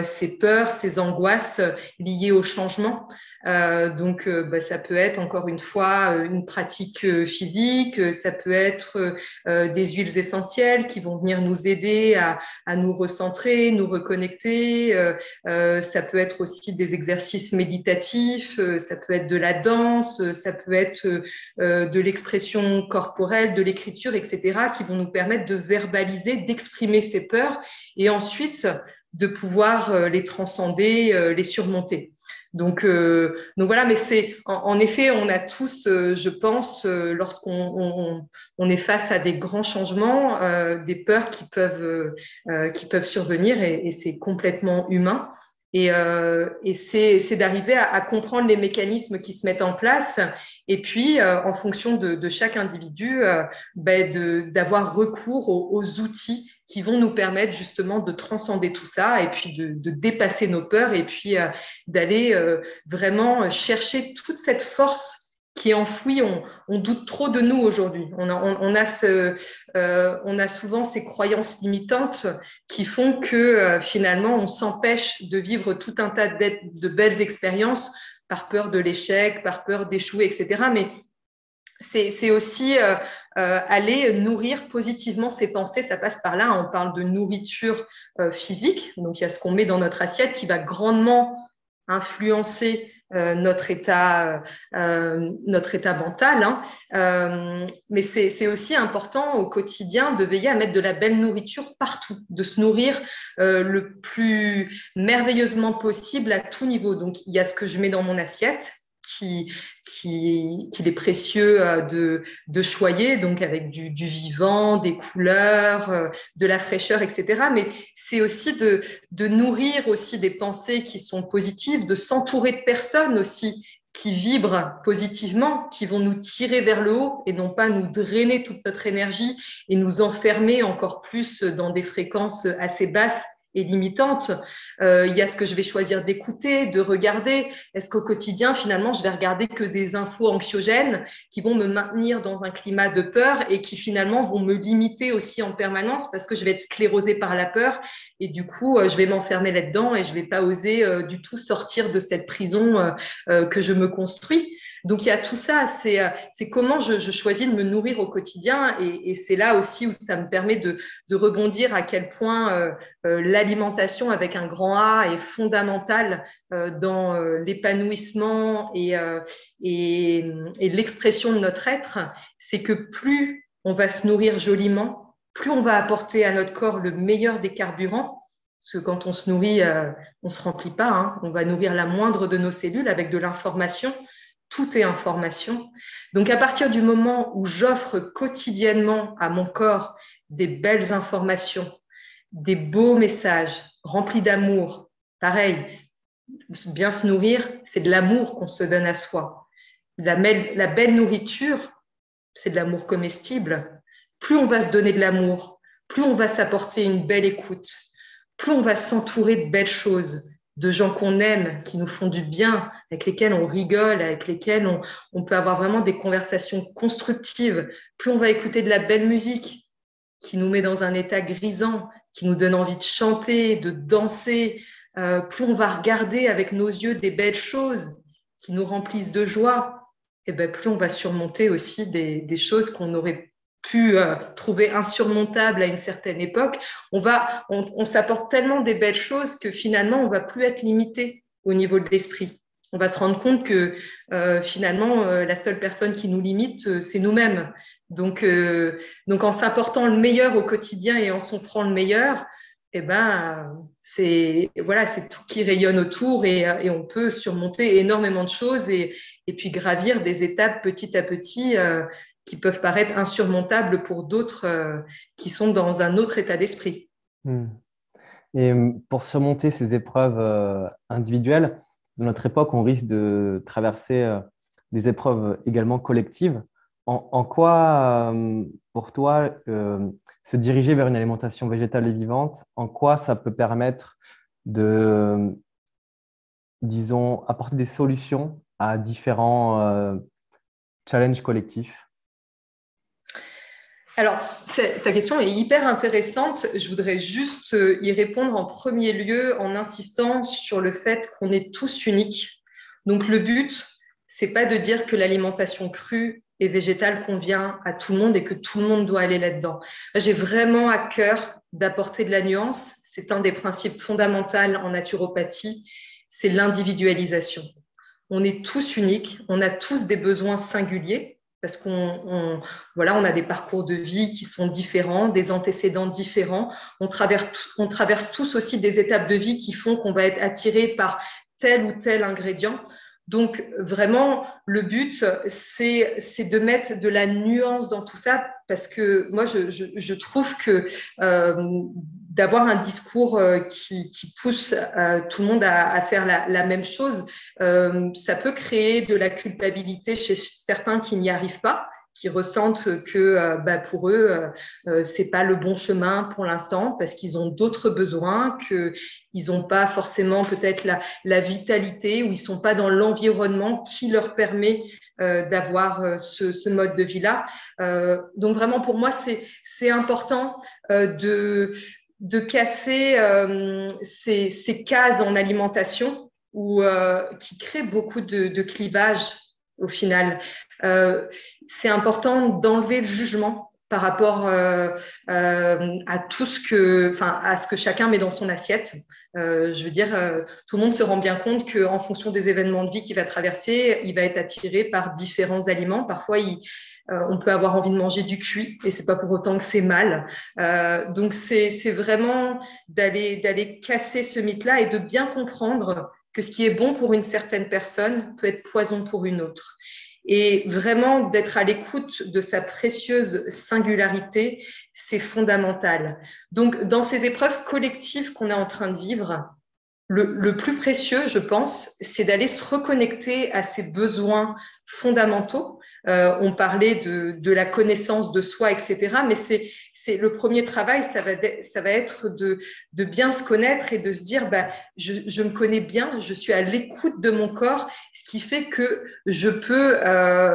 ces peurs, ces angoisses liées au changement. Donc, ça peut être encore une fois une pratique physique, ça peut être des huiles essentielles qui vont venir nous aider à nous recentrer, nous reconnecter. Ça peut être aussi des exercices méditatifs, ça peut être de la danse, ça peut être de l'expression corporelle, de l'écriture, etc., qui vont nous permettre de verbaliser, d'exprimer ces peurs et ensuite de pouvoir les transcender, les surmonter. Donc voilà, mais c'est en effet, on a tous, je pense, lorsqu'on est face à des grands changements, des peurs qui peuvent survenir et c'est complètement humain. Et c'est d'arriver à comprendre les mécanismes qui se mettent en place et puis, en fonction de chaque individu, d'avoir recours aux outils qui vont nous permettre justement de transcender tout ça et puis de dépasser nos peurs et puis d'aller vraiment chercher toute cette force qui est enfouie. On doute trop de nous aujourd'hui. On a souvent ces croyances limitantes qui font que finalement, on s'empêche de vivre tout un tas de belles expériences par peur de l'échec, par peur d'échouer, etc. Mais c'est aussi aller nourrir positivement ses pensées. Ça passe par là. On parle de nourriture physique. Donc, il y a ce qu'on met dans notre assiette qui va grandement influencer notre état mental. Mais c'est aussi important au quotidien de veiller à mettre de la belle nourriture partout, de se nourrir le plus merveilleusement possible à tout niveau. Donc, il y a ce que je mets dans mon assiette, qu'il est précieux de choyer, donc avec du vivant, des couleurs, de la fraîcheur, etc. Mais c'est aussi de nourrir aussi des pensées qui sont positives, de s'entourer de personnes aussi qui vibrent positivement, qui vont nous tirer vers le haut et non pas nous drainer toute notre énergie et nous enfermer encore plus dans des fréquences assez basses et limitante. Il y a ce que je vais choisir d'écouter, de regarder. Est-ce qu'au quotidien, finalement, je vais regarder que des infos anxiogènes qui vont me maintenir dans un climat de peur et qui finalement vont me limiter aussi en permanence parce que je vais être sclérosée par la peur et du coup, je vais m'enfermer là-dedans et je vais pas oser du tout sortir de cette prison que je me construis. Donc, il y a tout ça, c'est comment je choisis de me nourrir au quotidien et c'est là aussi où ça me permet de rebondir à quel point l'alimentation avec un grand A est fondamentale dans l'épanouissement et l'expression de notre être. C'est que plus on va se nourrir joliment, plus on va apporter à notre corps le meilleur des carburants. Parce que quand on se nourrit, on ne se remplit pas, hein. On va nourrir la moindre de nos cellules avec de l'information. Tout est information. Donc, à partir du moment où j'offre quotidiennement à mon corps des belles informations, des beaux messages remplis d'amour, pareil, bien se nourrir, c'est de l'amour qu'on se donne à soi. La belle nourriture, c'est de l'amour comestible. Plus on va se donner de l'amour, plus on va s'apporter une belle écoute, plus on va s'entourer de belles choses, de gens qu'on aime, qui nous font du bien, avec lesquels on rigole, avec lesquels on peut avoir vraiment des conversations constructives. Plus on va écouter de la belle musique qui nous met dans un état grisant, qui nous donne envie de chanter, de danser, plus on va regarder avec nos yeux des belles choses qui nous remplissent de joie, et ben plus on va surmonter aussi des choses qu'on aurait pu trouver insurmontables à une certaine époque. On s'apporte tellement des belles choses que finalement, on ne va plus être limité au niveau de l'esprit. On va se rendre compte que finalement, la seule personne qui nous limite, c'est nous-mêmes. Donc, en s'apportant le meilleur au quotidien et en s'offrant le meilleur, eh ben, c'est tout qui rayonne autour et on peut surmonter énormément de choses et puis gravir des étapes petit à petit qui peuvent paraître insurmontables pour d'autres qui sont dans un autre état d'esprit. Et pour surmonter ces épreuves individuelles, dans notre époque, on risque de traverser des épreuves également collectives. En quoi, pour toi, se diriger vers une alimentation végétale et vivante, en quoi ça peut permettre de, disons, apporter des solutions à différents challenges collectifs? Alors, ta question est hyper intéressante. Je voudrais juste y répondre en premier lieu en insistant sur le fait qu'on est tous uniques. Donc, le but, c'est pas de dire que l'alimentation crue et végétale convient à tout le monde et que tout le monde doit aller là-dedans. J'ai vraiment à cœur d'apporter de la nuance. C'est un des principes fondamentaux en naturopathie, c'est l'individualisation. On est tous uniques, on a tous des besoins singuliers parce qu'on a des parcours de vie qui sont différents, des antécédents différents. On traverse tous aussi des étapes de vie qui font qu'on va être attiré par tel ou tel ingrédient. Donc, vraiment, le but, c'est de mettre de la nuance dans tout ça parce que moi, je trouve que d'avoir un discours qui pousse tout le monde à faire la même chose, ça peut créer de la culpabilité chez certains qui n'y arrivent pas, qui ressentent que pour eux, c'est pas le bon chemin pour l'instant parce qu'ils ont d'autres besoins, qu'ils n'ont pas forcément peut-être la vitalité ou ils sont pas dans l'environnement qui leur permet d'avoir ce mode de vie-là. Donc vraiment, pour moi, c'est important de casser ces cases en alimentation qui créent beaucoup de clivages au final. C'est important d'enlever le jugement par rapport à tout à ce que chacun met dans son assiette. Je veux dire, tout le monde se rend bien compte qu'en fonction des événements de vie qu'il va traverser, il va être attiré par différents aliments. Parfois, on peut avoir envie de manger du cuit et c'est pas pour autant que c'est mal. Donc, c'est vraiment d'aller casser ce mythe-là et de bien comprendre que ce qui est bon pour une certaine personne peut être poison pour une autre. Et vraiment, d'être à l'écoute de sa précieuse singularité, c'est fondamental. Donc, dans ces épreuves collectives qu'on est en train de vivre, le plus précieux, je pense, c'est d'aller se reconnecter à ses besoins fondamentaux. On parlait de la connaissance de soi, etc. Mais c'est le premier travail, ça va être de bien se connaître et de se dire, bah, je me connais bien, je suis à l'écoute de mon corps, ce qui fait que je peux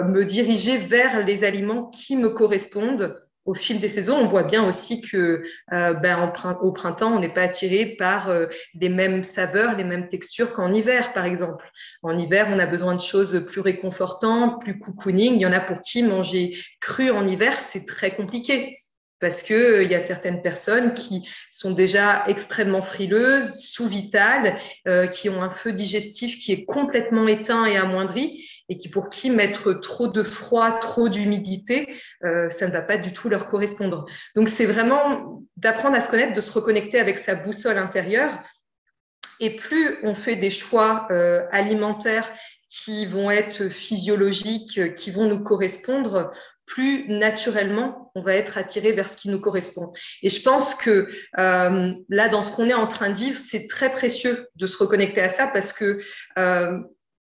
me diriger vers les aliments qui me correspondent. Au fil des saisons, on voit bien aussi que au printemps, on n'est pas attiré par les mêmes saveurs, les mêmes textures qu'en hiver, par exemple. En hiver, on a besoin de choses plus réconfortantes, plus cocooning. Il y en a pour qui manger cru en hiver, c'est très compliqué. Parce qu'il y a certaines personnes qui sont déjà extrêmement frileuses, sous-vitales, qui ont un feu digestif qui est complètement éteint et amoindri, et qui pour qui mettre trop de froid, trop d'humidité, ça ne va pas du tout leur correspondre. Donc c'est vraiment d'apprendre à se connaître, de se reconnecter avec sa boussole intérieure. Et plus on fait des choix alimentaires qui vont être physiologiques, qui vont nous correspondre, plus naturellement on va être attiré vers ce qui nous correspond. Et je pense que là, dans ce qu'on est en train de vivre, c'est très précieux de se reconnecter à ça parce que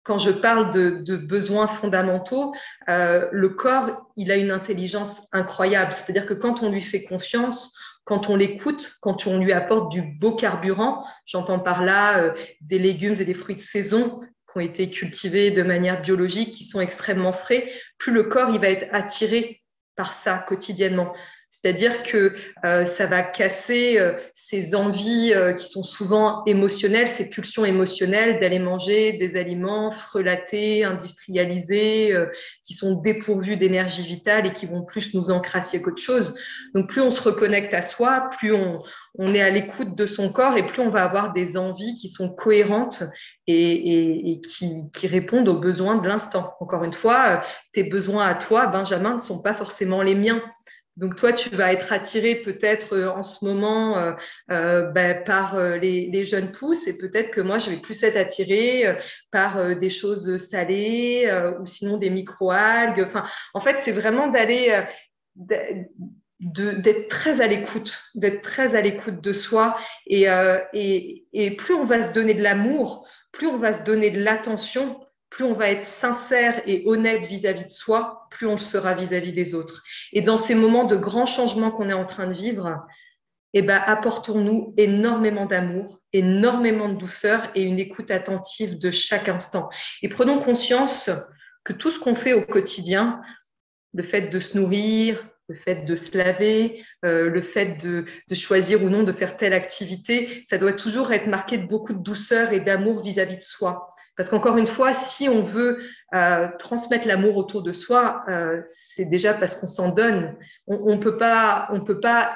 quand je parle de besoins fondamentaux, le corps, il a une intelligence incroyable. C'est-à-dire que quand on lui fait confiance, quand on l'écoute, quand on lui apporte du beau carburant, j'entends par là des légumes et des fruits de saison qui ont été cultivés de manière biologique, qui sont extrêmement frais, plus le corps il va être attiré par ça quotidiennement. C'est-à-dire que ça va casser ces envies qui sont souvent émotionnelles, ces pulsions émotionnelles d'aller manger des aliments frelatés, industrialisés, qui sont dépourvus d'énergie vitale et qui vont plus nous encrassier qu'autre chose. Donc plus on se reconnecte à soi, plus on est à l'écoute de son corps et plus on va avoir des envies qui sont cohérentes et qui répondent aux besoins de l'instant. Encore une fois, tes besoins à toi, Benjamin, ne sont pas forcément les miens. Donc toi, tu vas être attiré peut-être en ce moment par les jeunes pousses et peut-être que moi, je vais plus être attirée par des choses salées ou sinon des microalgues. Enfin, en fait, c'est vraiment d'aller d'être très à l'écoute, d'être très à l'écoute de soi et plus on va se donner de l'amour, plus on va se donner de l'attention, plus on va être sincère et honnête vis-à-vis de soi, plus on le sera vis-à-vis des autres. Et dans ces moments de grands changements qu'on est en train de vivre, eh ben, apportons-nous énormément d'amour, énormément de douceur et une écoute attentive de chaque instant. Et prenons conscience que tout ce qu'on fait au quotidien, le fait de se nourrir, le fait de se laver, le fait de choisir ou non de faire telle activité, ça doit toujours être marqué de beaucoup de douceur et d'amour vis-à-vis de soi. Parce qu'encore une fois, si on veut transmettre l'amour autour de soi, c'est déjà parce qu'on s'en donne. On peut pas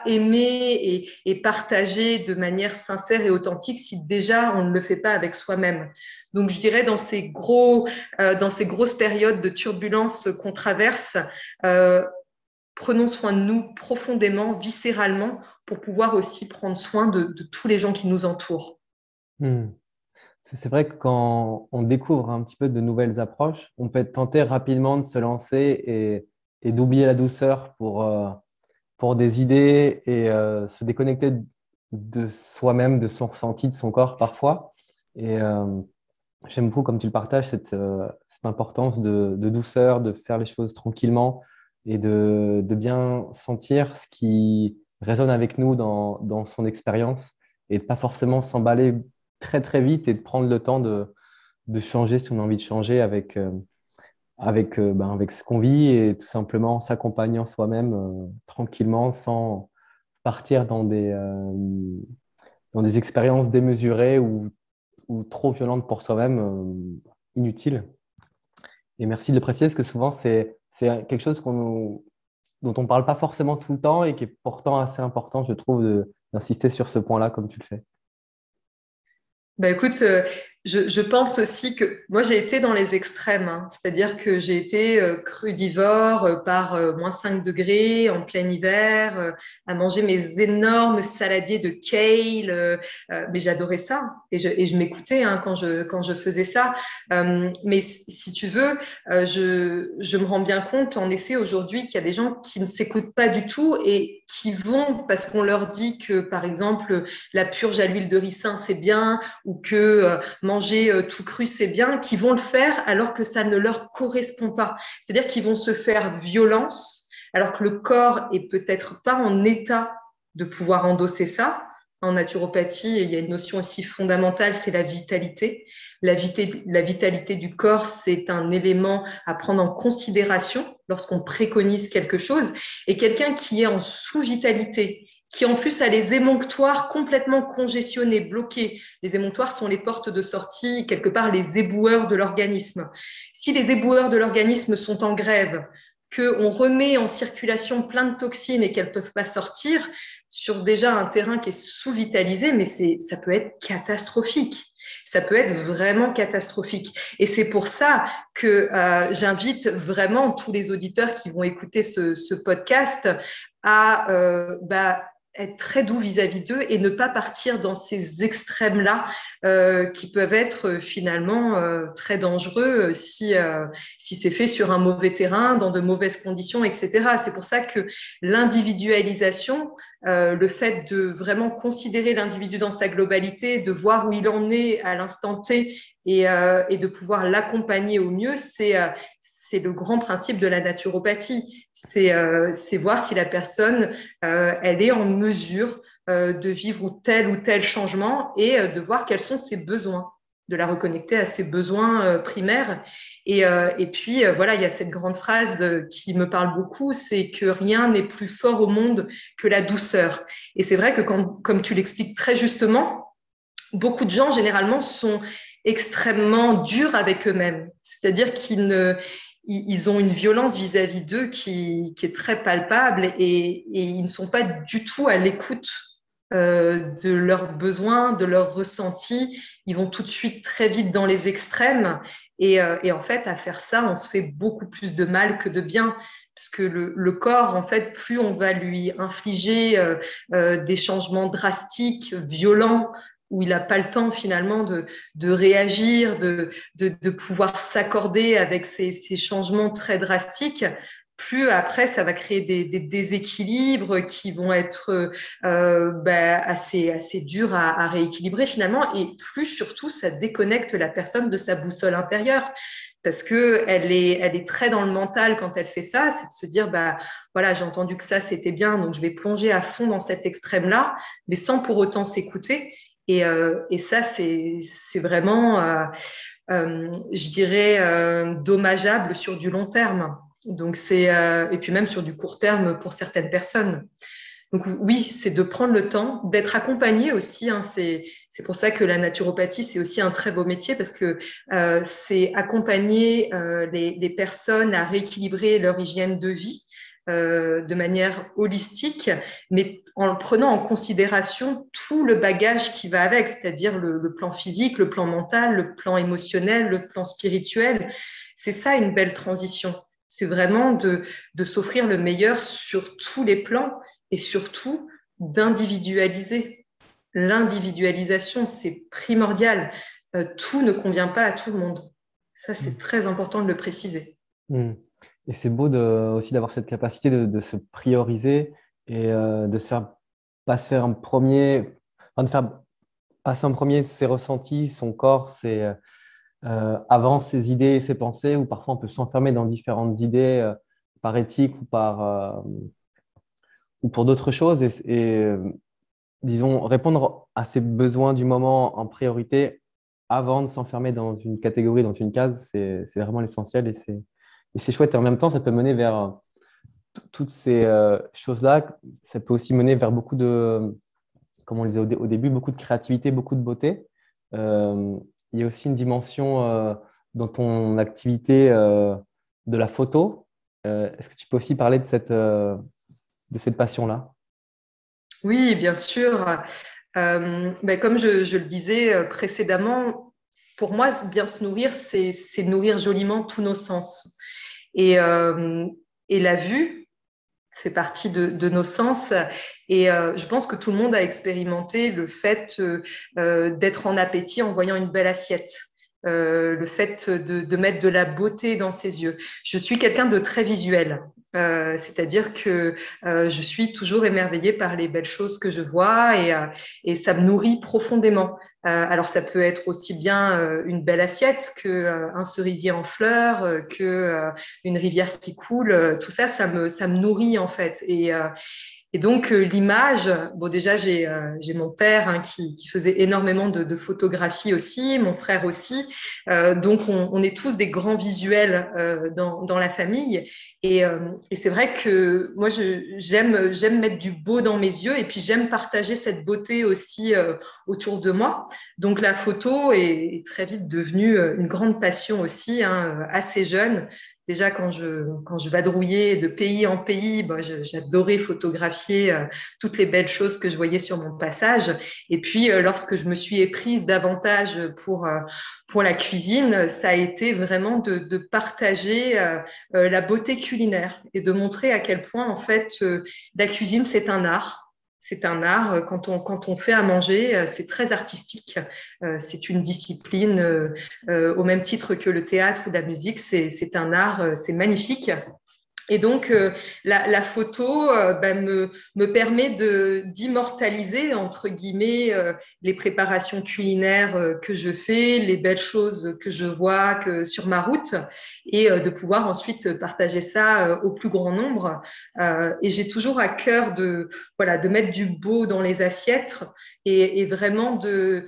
aimer et partager de manière sincère et authentique si déjà on ne le fait pas avec soi-même. Donc, je dirais dans ces grosses périodes de turbulence qu'on traverse, prenons soin de nous profondément, viscéralement, pour pouvoir aussi prendre soin de tous les gens qui nous entourent. C'est vrai que quand on découvre un petit peu de nouvelles approches, on peut être tenté rapidement de se lancer et d'oublier la douceur pour des idées et se déconnecter de soi-même, de son ressenti, de son corps parfois. Et j'aime beaucoup, comme tu le partages, cette importance de douceur, de faire les choses tranquillement et de bien sentir ce qui résonne avec nous dans son expérience et de pas forcément s'emballer très très vite et de prendre le temps de changer si on a envie de changer avec ce qu'on vit et tout simplement s'accompagner en soi-même tranquillement sans partir dans des expériences démesurées ou trop violentes pour soi-même, inutiles. Et merci de le préciser parce que souvent c'est quelque chose dont on ne parle pas forcément tout le temps et qui est pourtant assez important, je trouve, d'insister sur ce point-là comme tu le fais. Bah écoute, Je pense aussi que moi, j'ai été dans les extrêmes, hein. C'est-à-dire que j'ai été crudivore par -5 degrés en plein hiver, à manger mes énormes saladiers de kale. Mais j'adorais ça et je m'écoutais hein, quand je faisais ça. Mais si tu veux, je me rends bien compte, en effet, aujourd'hui, qu'il y a des gens qui ne s'écoutent pas du tout et qui vont, parce qu'on leur dit que, par exemple, la purge à l'huile de ricin, c'est bien, ou que manger tout cru, c'est bien, qui vont le faire alors que ça ne leur correspond pas. C'est-à-dire qu'ils vont se faire violence alors que le corps est peut-être pas en état de pouvoir endosser ça. En naturopathie, il y a une notion aussi fondamentale, c'est la vitalité. La vitalité du corps, c'est un élément à prendre en considération lorsqu'on préconise quelque chose. Et quelqu'un qui est en sous-vitalité, qui en plus a les émonctoires complètement congestionnés, bloqués. Les émonctoires sont les portes de sortie, quelque part les éboueurs de l'organisme. Si les éboueurs de l'organisme sont en grève, qu'on remet en circulation plein de toxines et qu'elles ne peuvent pas sortir, sur déjà un terrain qui est sous-vitalisé, mais ça peut être catastrophique. Ça peut être vraiment catastrophique. Et c'est pour ça que j'invite vraiment tous les auditeurs qui vont écouter ce podcast à être très doux vis-à-vis d'eux et ne pas partir dans ces extrêmes-là qui peuvent être finalement très dangereux si c'est fait sur un mauvais terrain, dans de mauvaises conditions, etc. C'est pour ça que l'individualisation, le fait de vraiment considérer l'individu dans sa globalité, de voir où il en est à l'instant T et de pouvoir l'accompagner au mieux, c'est le grand principe de la naturopathie. C'est voir si la personne, elle est en mesure de vivre tel ou tel changement et de voir quels sont ses besoins, de la reconnecter à ses besoins primaires. Et puis, voilà, il y a cette grande phrase qui me parle beaucoup, c'est que rien n'est plus fort au monde que la douceur. Et c'est vrai que comme tu l'expliques très justement, beaucoup de gens, généralement, sont extrêmement durs avec eux-mêmes. C'est-à-dire ils ont une violence vis-à-vis d'eux qui est très palpable et ils ne sont pas du tout à l'écoute de leurs besoins, de leurs ressentis. Ils vont tout de suite très vite dans les extrêmes et en fait, à faire ça, on se fait beaucoup plus de mal que de bien. Parce que le corps, en fait, plus on va lui infliger des changements drastiques, violents, où il n'a pas le temps finalement de réagir, de pouvoir s'accorder avec ces changements très drastiques, plus après, ça va créer des déséquilibres qui vont être assez durs à rééquilibrer finalement, et plus surtout, ça déconnecte la personne de sa boussole intérieure. Parce qu'elle est très dans le mental quand elle fait ça, c'est de se dire, bah, voilà, j'ai entendu que ça, c'était bien, donc je vais plonger à fond dans cet extrême-là, mais sans pour autant s'écouter. Et ça, c'est vraiment, je dirais, dommageable sur du long terme. Donc et puis même sur du court terme pour certaines personnes. Donc oui, c'est de prendre le temps, d'être accompagné aussi, hein. C'est pour ça que la naturopathie, c'est aussi un très beau métier parce que c'est accompagner les personnes à rééquilibrer leur hygiène de vie de manière holistique, mais en prenant en considération tout le bagage qui va avec, c'est-à-dire le plan physique, le plan mental, le plan émotionnel, le plan spirituel. C'est ça une belle transition. C'est vraiment de s'offrir le meilleur sur tous les plans et surtout d'individualiser. L'individualisation, c'est primordial. Tout ne convient pas à tout le monde. Ça, c'est très important de le préciser. Mm. Et c'est beau aussi d'avoir cette capacité de se prioriser et de pas se faire un premier, enfin, de faire passer en premier ses ressentis, son corps, avant ses idées et ses pensées, ou parfois on peut s'enfermer dans différentes idées par éthique ou pour d'autres choses. Disons, répondre à ses besoins du moment en priorité avant de s'enfermer dans une catégorie, dans une case, c'est vraiment l'essentiel et c'est chouette. Et en même temps, ça peut mener vers toutes ces choses-là. Ça peut aussi mener vers beaucoup de, comme on le disait au début, beaucoup de créativité, beaucoup de beauté. Il y a aussi une dimension dans ton activité de la photo. Est-ce que tu peux aussi parler de cette passion-là? Oui, bien sûr. Comme je le disais précédemment, pour moi, bien se nourrir, c'est nourrir joliment tous nos sens. Et, euh, et la vue fait partie de nos sens. Et je pense que tout le monde a expérimenté le fait d'être en appétit en voyant une belle assiette. Le fait de mettre de la beauté dans ses yeux. Je suis quelqu'un de très visuel, c'est-à-dire que je suis toujours émerveillée par les belles choses que je vois et ça me nourrit profondément. Alors ça peut être aussi bien une belle assiette que un cerisier en fleurs, que une rivière qui coule. Tout ça, ça me nourrit en fait. Et donc, l'image, bon, déjà, j'ai mon père hein, qui faisait énormément de photographie aussi, mon frère aussi. Donc, on est tous des grands visuels dans la famille. Et c'est vrai que moi, j'aime mettre du beau dans mes yeux et puis j'aime partager cette beauté aussi autour de moi. Donc, la photo est très vite devenue une grande passion aussi, hein, assez jeune. Déjà, quand je vadrouillais de pays en pays, bah, j'adorais photographier toutes les belles choses que je voyais sur mon passage. Et puis, lorsque je me suis éprise davantage pour la cuisine, ça a été vraiment de partager la beauté culinaire et de montrer à quel point, en fait, la cuisine, c'est un art. C'est un art. Quand on fait à manger, c'est très artistique. C'est une discipline au même titre que le théâtre ou la musique. C'est un art, c'est magnifique. Et donc, la photo me permet d'immortaliser, entre guillemets, les préparations culinaires que je fais, les belles choses que je vois sur ma route, et de pouvoir ensuite partager ça au plus grand nombre. Et j'ai toujours à cœur voilà, de mettre du beau dans les assiettes et vraiment de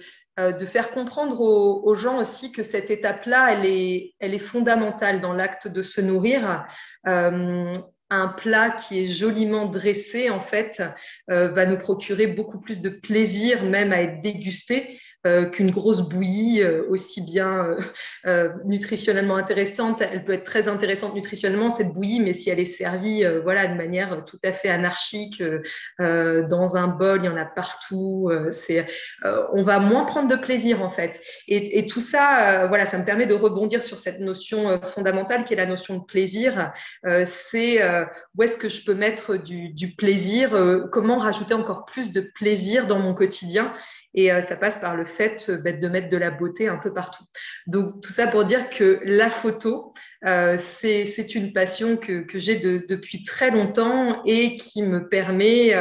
faire comprendre aux gens aussi que cette étape-là, elle est fondamentale dans l'acte de se nourrir. Un plat qui est joliment dressé, en fait, va nous procurer beaucoup plus de plaisir même à être dégusté qu'une grosse bouillie aussi bien nutritionnellement intéressante. Elle peut être très intéressante nutritionnellement, cette bouillie, mais si elle est servie voilà, de manière tout à fait anarchique, dans un bol, il y en a partout, on va moins prendre de plaisir en fait. Et tout ça, voilà, ça me permet de rebondir sur cette notion fondamentale qui est la notion de plaisir. C'est où est-ce que je peux mettre du plaisir, comment rajouter encore plus de plaisir dans mon quotidien. Et ça passe par le fait de mettre de la beauté un peu partout. Donc, tout ça pour dire que la photo, c'est une passion que j'ai depuis très longtemps et qui me permet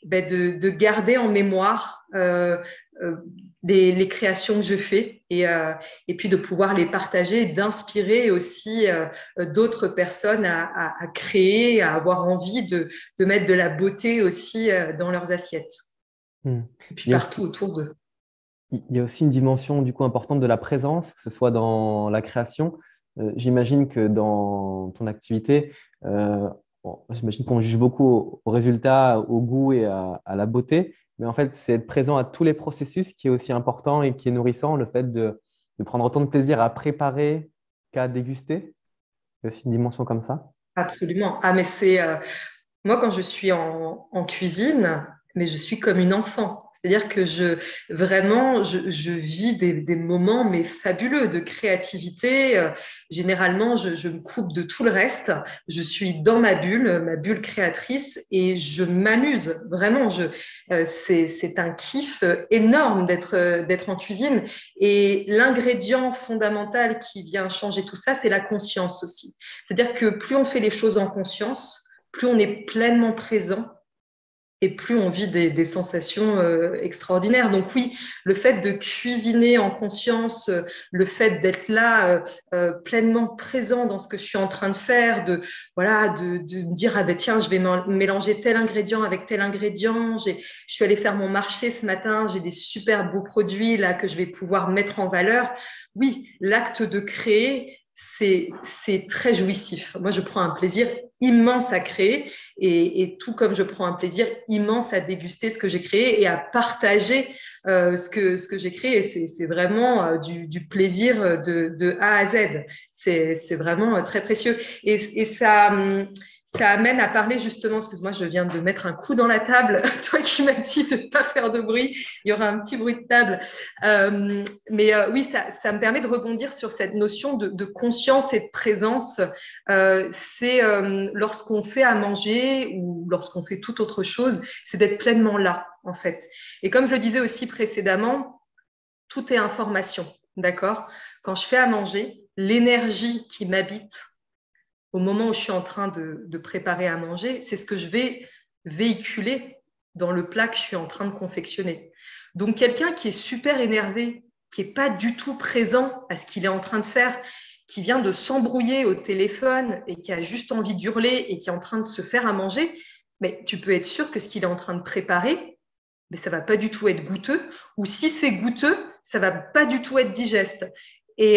de garder en mémoire les créations que je fais et puis de pouvoir les partager, d'inspirer aussi d'autres personnes à créer, à avoir envie de mettre de la beauté aussi dans leurs assiettes. Hmm. Et puis Il y a partout aussi, autour d'eux. il y a aussi une dimension du coup importante de la présence, que ce soit dans la création. J'imagine que dans ton activité, j'imagine qu'on juge beaucoup au résultat, au goût et à la beauté, mais en fait, c'est être présent à tous les processus qui est aussi important et qui est nourrissant, le fait de prendre autant de plaisir à préparer qu'à déguster. Il y a aussi une dimension comme ça. Absolument. Ah, mais moi, quand je suis en cuisine, mais je suis comme une enfant. C'est-à-dire que vraiment, je vis des moments mais fabuleux de créativité. Généralement, je me coupe de tout le reste. Je suis dans ma bulle créatrice, et je m'amuse. Vraiment, c'est un kiff énorme d'être en cuisine. Et l'ingrédient fondamental qui vient changer tout ça, c'est la conscience aussi. C'est-à-dire que plus on fait les choses en conscience, plus on est pleinement présent et plus on vit des sensations extraordinaires. Donc oui, le fait de cuisiner en conscience, le fait d'être là pleinement présent dans ce que je suis en train de faire, voilà, de me dire ah ben tiens, je vais mélanger tel ingrédient avec tel ingrédient. Je suis allée faire mon marché ce matin, j'ai des super beaux produits là que je vais pouvoir mettre en valeur. Oui, l'acte de créer, c'est très jouissif. Moi, je prends un plaisir immense à créer et tout comme je prends un plaisir immense à déguster ce que j'ai créé et à partager ce que j'ai créé. Et c'est vraiment du plaisir de A à Z. C'est vraiment très précieux. Et ça amène à parler justement, excuse-moi, je viens de mettre un coup dans la table, toi qui m'as dit de ne pas faire de bruit, il y aura un petit bruit de table. Oui, ça me permet de rebondir sur cette notion de conscience et de présence. C'est lorsqu'on fait à manger ou lorsqu'on fait toute autre chose, c'est d'être pleinement là, en fait. Et comme je le disais aussi précédemment, tout est information, d'accord? Quand je fais à manger, l'énergie qui m'habite au moment où je suis en train de préparer à manger, c'est ce que je vais véhiculer dans le plat que je suis en train de confectionner. Donc, quelqu'un qui est super énervé, qui n'est pas du tout présent à ce qu'il est en train de faire, qui vient de s'embrouiller au téléphone et qui a juste envie d'hurler et qui est en train de se faire à manger, mais tu peux être sûr que ce qu'il est en train de préparer, mais ça ne va pas du tout être goûteux, ou si c'est goûteux, ça ne va pas du tout être digeste. Et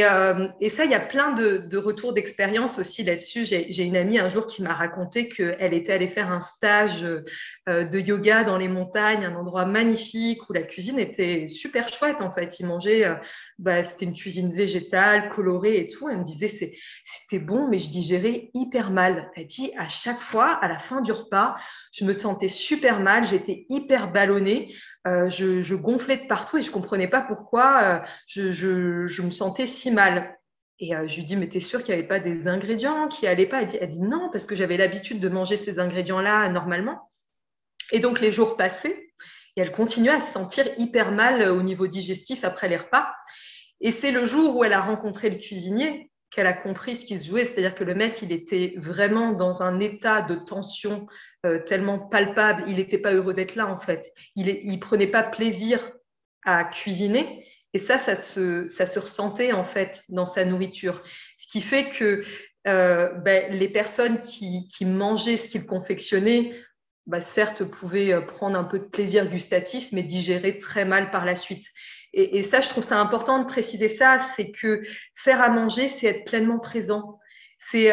ça, il y a plein de retours d'expérience aussi là-dessus. J'ai une amie un jour qui m'a raconté qu'elle était allée faire un stage de yoga dans les montagnes, un endroit magnifique où la cuisine était super chouette en fait. Ils mangeaient, c'était une cuisine végétale, colorée et tout. Elle me disait c'était bon, mais je digérais hyper mal. Elle dit à chaque fois, à la fin du repas, je me sentais super mal, j'étais hyper ballonnée. Je gonflais de partout et je ne comprenais pas pourquoi je me sentais si mal. Et je lui dis, mais t'es sûre qu'il n'y avait pas des ingrédients qui n'allaient pas? Elle dit non, parce que j'avais l'habitude de manger ces ingrédients-là normalement. Et donc, les jours passaient et elle continuait à se sentir hyper mal au niveau digestif après les repas. Et c'est le jour où elle a rencontré le cuisinier qu'elle a compris ce qui se jouait, c'est-à-dire que le mec, il était vraiment dans un état de tension tellement palpable, il n'était pas heureux d'être là en fait. Il ne prenait pas plaisir à cuisiner et ça se ressentait en fait dans sa nourriture. Ce qui fait que les personnes qui mangeaient ce qu'il confectionnait, certes, pouvaient prendre un peu de plaisir gustatif, mais digérer très mal par la suite. Et ça, je trouve ça important de préciser ça, c'est que faire à manger, c'est être pleinement présent. Et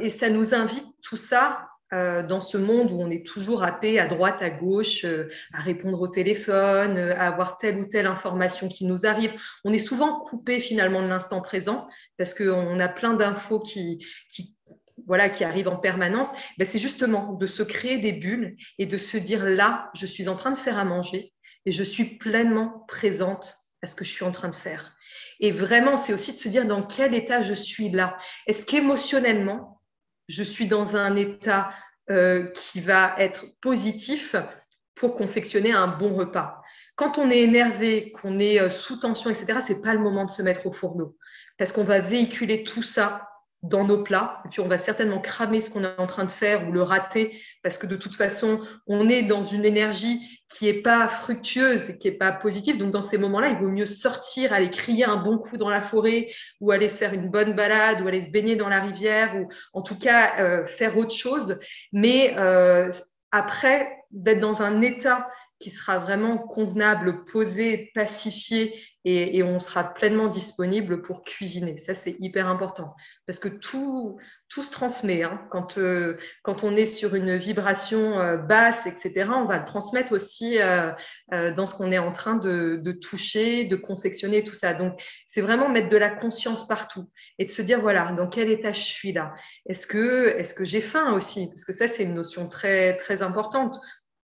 ça nous invite tout ça dans ce monde où on est toujours happé à droite, à gauche, à répondre au téléphone, à avoir telle ou telle information qui nous arrive. On est souvent coupé finalement de l'instant présent parce qu'on a plein d'infos qui arrivent en permanence. C'est justement de se créer des bulles et de se dire là, je suis en train de faire à manger et je suis pleinement présente à ce que je suis en train de faire. Et vraiment, c'est aussi de se dire dans quel état je suis là. Est-ce qu'émotionnellement, je suis dans un état qui va être positif pour confectionner un bon repas? Quand on est énervé, qu'on est sous tension, etc., ce n'est pas le moment de se mettre au fourneau parce qu'on va véhiculer tout ça dans nos plats, et puis on va certainement cramer ce qu'on est en train de faire ou le rater, parce que de toute façon, on est dans une énergie qui n'est pas fructueuse, qui n'est pas positive. Donc dans ces moments-là, il vaut mieux sortir, aller crier un bon coup dans la forêt, ou aller se faire une bonne balade, ou aller se baigner dans la rivière, ou en tout cas faire autre chose. Mais après, d'être dans un état qui sera vraiment convenable, posé, pacifié, et on sera pleinement disponible pour cuisiner. Ça, c'est hyper important parce que tout se transmet. Hein. Quand on est sur une vibration basse, etc., on va le transmettre aussi dans ce qu'on est en train de toucher, de confectionner, tout ça. Donc, c'est vraiment mettre de la conscience partout et de se dire, voilà, dans quel état je suis là? Est-ce que j'ai faim aussi? Parce que ça, c'est une notion très, très importante.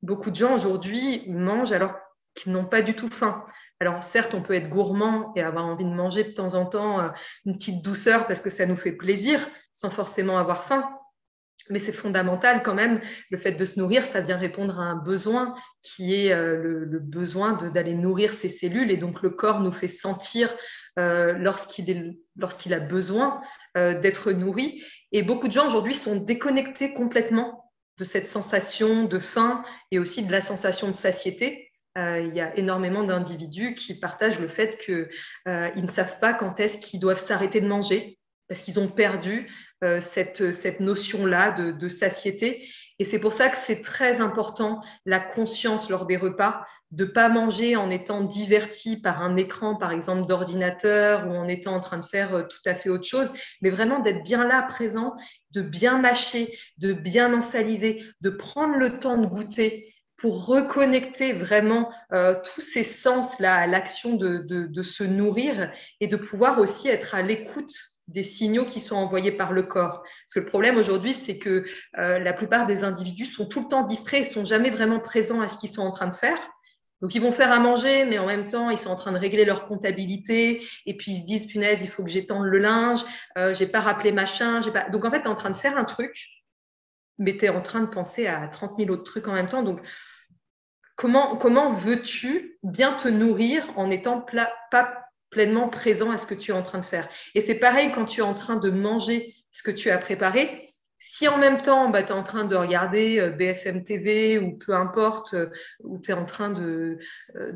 Beaucoup de gens aujourd'hui mangent alors qu'ils n'ont pas du tout faim. Alors certes, on peut être gourmand et avoir envie de manger de temps en temps une petite douceur parce que ça nous fait plaisir sans forcément avoir faim. Mais c'est fondamental quand même, le fait de se nourrir, ça vient répondre à un besoin qui est le besoin d'aller nourrir ses cellules. Et donc le corps nous fait sentir lorsqu'il a besoin d'être nourri. Et beaucoup de gens aujourd'hui sont déconnectés complètement de cette sensation de faim et aussi de la sensation de satiété. Il y a énormément d'individus qui partagent le fait qu'ils ne savent pas quand est-ce qu'ils doivent s'arrêter de manger parce qu'ils ont perdu cette notion-là de satiété. Et c'est pour ça que c'est très important, la conscience lors des repas, de ne pas manger en étant diverti par un écran, par exemple, d'ordinateur ou en étant en train de faire tout à fait autre chose, mais vraiment d'être bien là, présent, de bien mâcher, de bien ensaliver, de prendre le temps de goûter pour reconnecter vraiment tous ces sens-là à l'action de se nourrir et de pouvoir aussi être à l'écoute des signaux qui sont envoyés par le corps. Parce que le problème aujourd'hui, c'est que la plupart des individus sont tout le temps distraits, ne sont jamais vraiment présents à ce qu'ils sont en train de faire. Donc, ils vont faire à manger, mais en même temps, ils sont en train de régler leur comptabilité. Et puis, ils se disent, punaise, il faut que j'étende le linge. J'ai pas rappelé machin. Donc, en fait, tu es en train de faire un truc, mais tu es en train de penser à 30 000 autres trucs en même temps. Donc, comment veux-tu bien te nourrir en n'étant pas pleinement présent à ce que tu es en train de faire? Et c'est pareil quand tu es en train de manger ce que tu as préparé. Si en même temps, tu es en train de regarder BFM TV ou peu importe, ou tu es en train de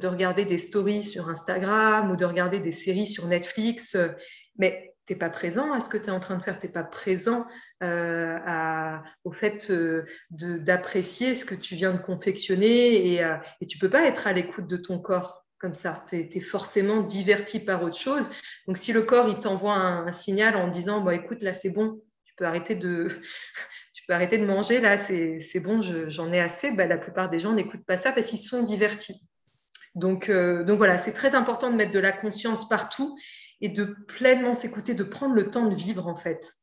regarder des stories sur Instagram ou de regarder des séries sur Netflix, mais tu n'es pas présent à ce que tu es en train de faire, tu n'es pas présent au fait d'apprécier ce que tu viens de confectionner et tu ne peux pas être à l'écoute de ton corps comme ça. Tu es forcément diverti par autre chose. Donc, si le corps il t'envoie un signal en disant bah, écoute, là, c'est bon, tu peux arrêter de manger, là, c'est bon, j'en ai assez. Bah, la plupart des gens n'écoutent pas ça parce qu'ils sont divertis. Donc voilà, c'est très important de mettre de la conscience partout et de pleinement s'écouter, de prendre le temps de vivre en fait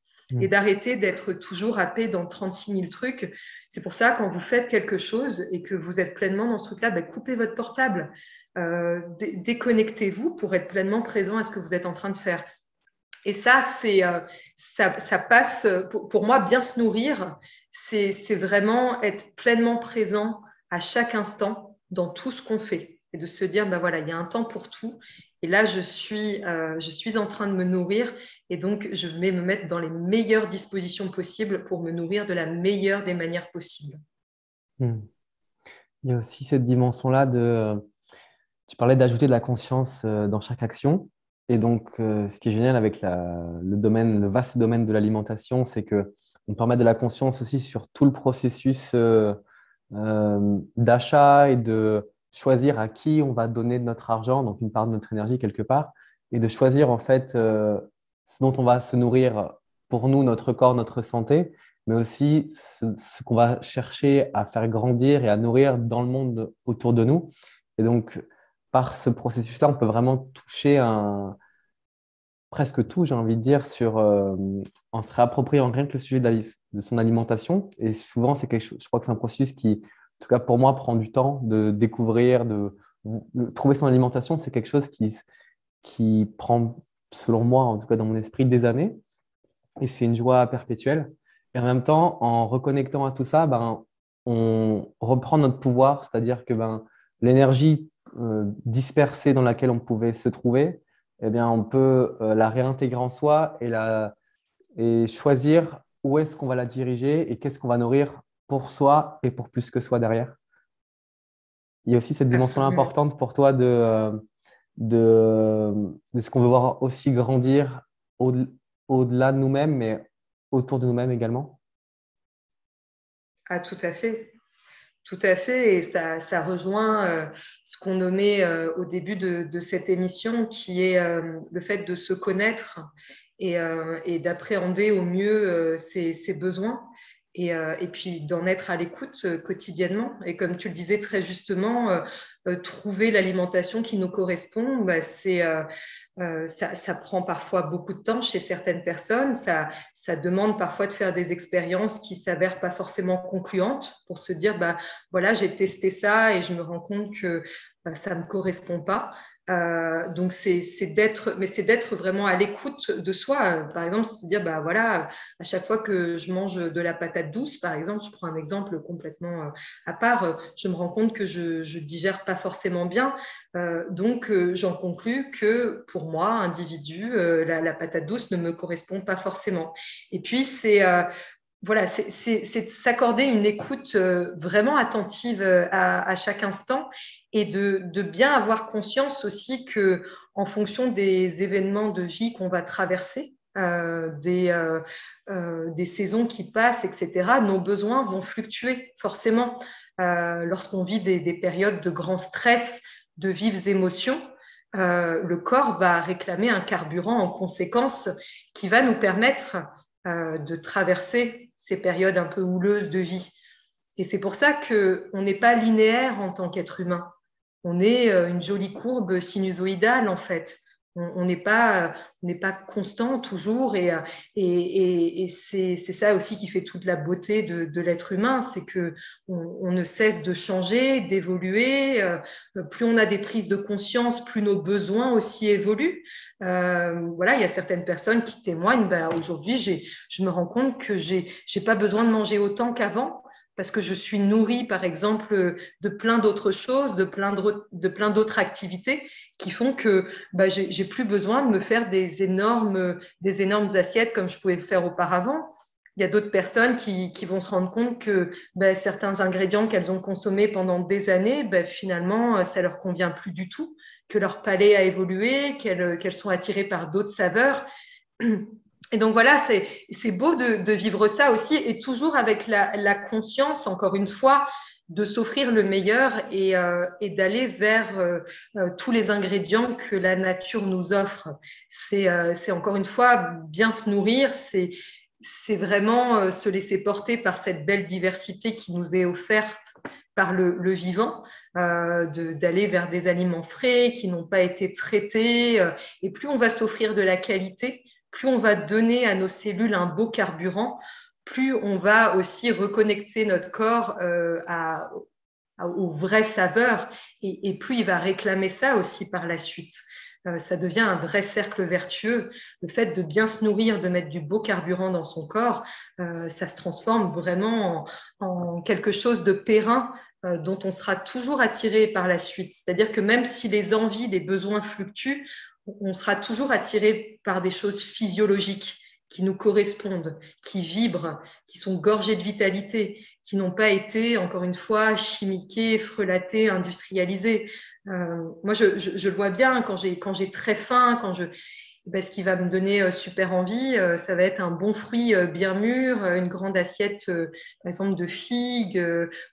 et d'arrêter d'être toujours happé dans 36 000 trucs. C'est pour ça, quand vous faites quelque chose et que vous êtes pleinement dans ce truc-là, bah, coupez votre portable, déconnectez-vous pour être pleinement présent à ce que vous êtes en train de faire. Et ça, ça passe, pour moi, bien se nourrir, c'est vraiment être pleinement présent à chaque instant dans tout ce qu'on fait. Et de se dire, ben voilà, il y a un temps pour tout. Et là, je suis en train de me nourrir. Et donc, je vais me mettre dans les meilleures dispositions possibles pour me nourrir de la meilleure des manières possibles. Il y a aussi cette dimension-là tu parlais d'ajouter de la conscience dans chaque action. Et donc, ce qui est génial avec le vaste domaine de l'alimentation, c'est qu'on peut mettre de la conscience aussi sur tout le processus d'achat et de choisir à qui on va donner de notre argent, donc une part de notre énergie quelque part, et de choisir en fait ce dont on va se nourrir pour nous, notre corps, notre santé, mais aussi ce qu'on va chercher à faire grandir et à nourrir dans le monde autour de nous. Et donc, par ce processus-là, on peut vraiment toucher presque tout, j'ai envie de dire, en se réappropriant rien que le sujet de son alimentation. Et souvent, c'est quelque chose, je crois que c'est un processus qui, en tout cas pour moi, prend du temps de découvrir, de trouver son alimentation. C'est quelque chose qui prend, selon moi, en tout cas dans mon esprit, des années. Et c'est une joie perpétuelle. Et en même temps, en reconnectant à tout ça, on reprend notre pouvoir, c'est-à-dire que l'énergie dispersée dans laquelle on pouvait se trouver, eh bien, on peut la réintégrer en soi et choisir où est-ce qu'on va la diriger et qu'est-ce qu'on va nourrir pour soi et pour plus que soi derrière. Il y a aussi cette dimension Absolument. importante pour toi de ce qu'on veut voir aussi grandir au-delà de nous-mêmes, mais autour de nous-mêmes également. Ah, tout à fait. Tout à fait, et ça rejoint ce qu'on nommait au début de cette émission, qui est le fait de se connaître et d'appréhender au mieux ses besoins et puis d'en être à l'écoute quotidiennement. Et comme tu le disais très justement, trouver l'alimentation qui nous correspond, ça prend parfois beaucoup de temps chez certaines personnes. Ça demande parfois de faire des expériences qui ne s'avèrent pas forcément concluantes pour se dire, voilà, j'ai testé ça et je me rends compte que ça ne me correspond pas. Donc, c'est d'être vraiment à l'écoute de soi. Par exemple, se dire, voilà, à chaque fois que je mange de la patate douce, par exemple, je prends un exemple complètement à part, je me rends compte que je ne digère pas forcément bien. Donc, j'en conclus que pour moi, individu, la patate douce ne me correspond pas forcément. Et puis, voilà, c'est de s'accorder une écoute vraiment attentive à chaque instant et de bien avoir conscience aussi que en fonction des événements de vie qu'on va traverser, des saisons qui passent, etc., nos besoins vont fluctuer forcément. Lorsqu'on vit des périodes de grand stress, de vives émotions, le corps va réclamer un carburant en conséquence qui va nous permettre de traverser ces périodes un peu houleuses de vie. Et c'est pour ça qu'on n'est pas linéaire en tant qu'être humain. On est une jolie courbe sinusoïdale, en fait. On n'est pas constant toujours et c'est ça aussi qui fait toute la beauté de l'être humain, c'est qu'on ne cesse de changer, d'évoluer. Plus on a des prises de conscience, plus nos besoins aussi évoluent. Voilà, il y a certaines personnes qui témoignent, aujourd'hui, je me rends compte que j'ai pas besoin de manger autant qu'avant parce que je suis nourrie, par exemple, de plein d'autres choses, de plein d'autres activités qui font que j'ai plus besoin de me faire des énormes assiettes comme je pouvais faire auparavant. Il y a d'autres personnes qui vont se rendre compte que certains ingrédients qu'elles ont consommés pendant des années, finalement, ça leur convient plus du tout, que leur palais a évolué, qu'elles sont attirées par d'autres saveurs. Et donc voilà, c'est beau de vivre ça aussi, et toujours avec la conscience, encore une fois, de s'offrir le meilleur et d'aller vers tous les ingrédients que la nature nous offre. C'est encore une fois bien se nourrir, c'est vraiment se laisser porter par cette belle diversité qui nous est offerte par le vivant, d'aller vers des aliments frais qui n'ont pas été traités. Et plus on va s'offrir de la qualité, plus on va donner à nos cellules un beau carburant, plus on va aussi reconnecter notre corps aux vraies saveurs et plus il va réclamer ça aussi par la suite. Ça devient un vrai cercle vertueux. Le fait de bien se nourrir, de mettre du beau carburant dans son corps, ça se transforme vraiment en quelque chose de périn dont on sera toujours attiré par la suite. C'est-à-dire que même si les envies, les besoins fluctuent, on sera toujours attiré par des choses physiologiques qui nous correspondent, qui vibrent, qui sont gorgées de vitalité, qui n'ont pas été, encore une fois, chimiquées, frelatées, industrialisées. Moi, je le vois bien quand j'ai très faim, ce qui va me donner super envie, ça va être un bon fruit bien mûr, une grande assiette, par exemple, de figues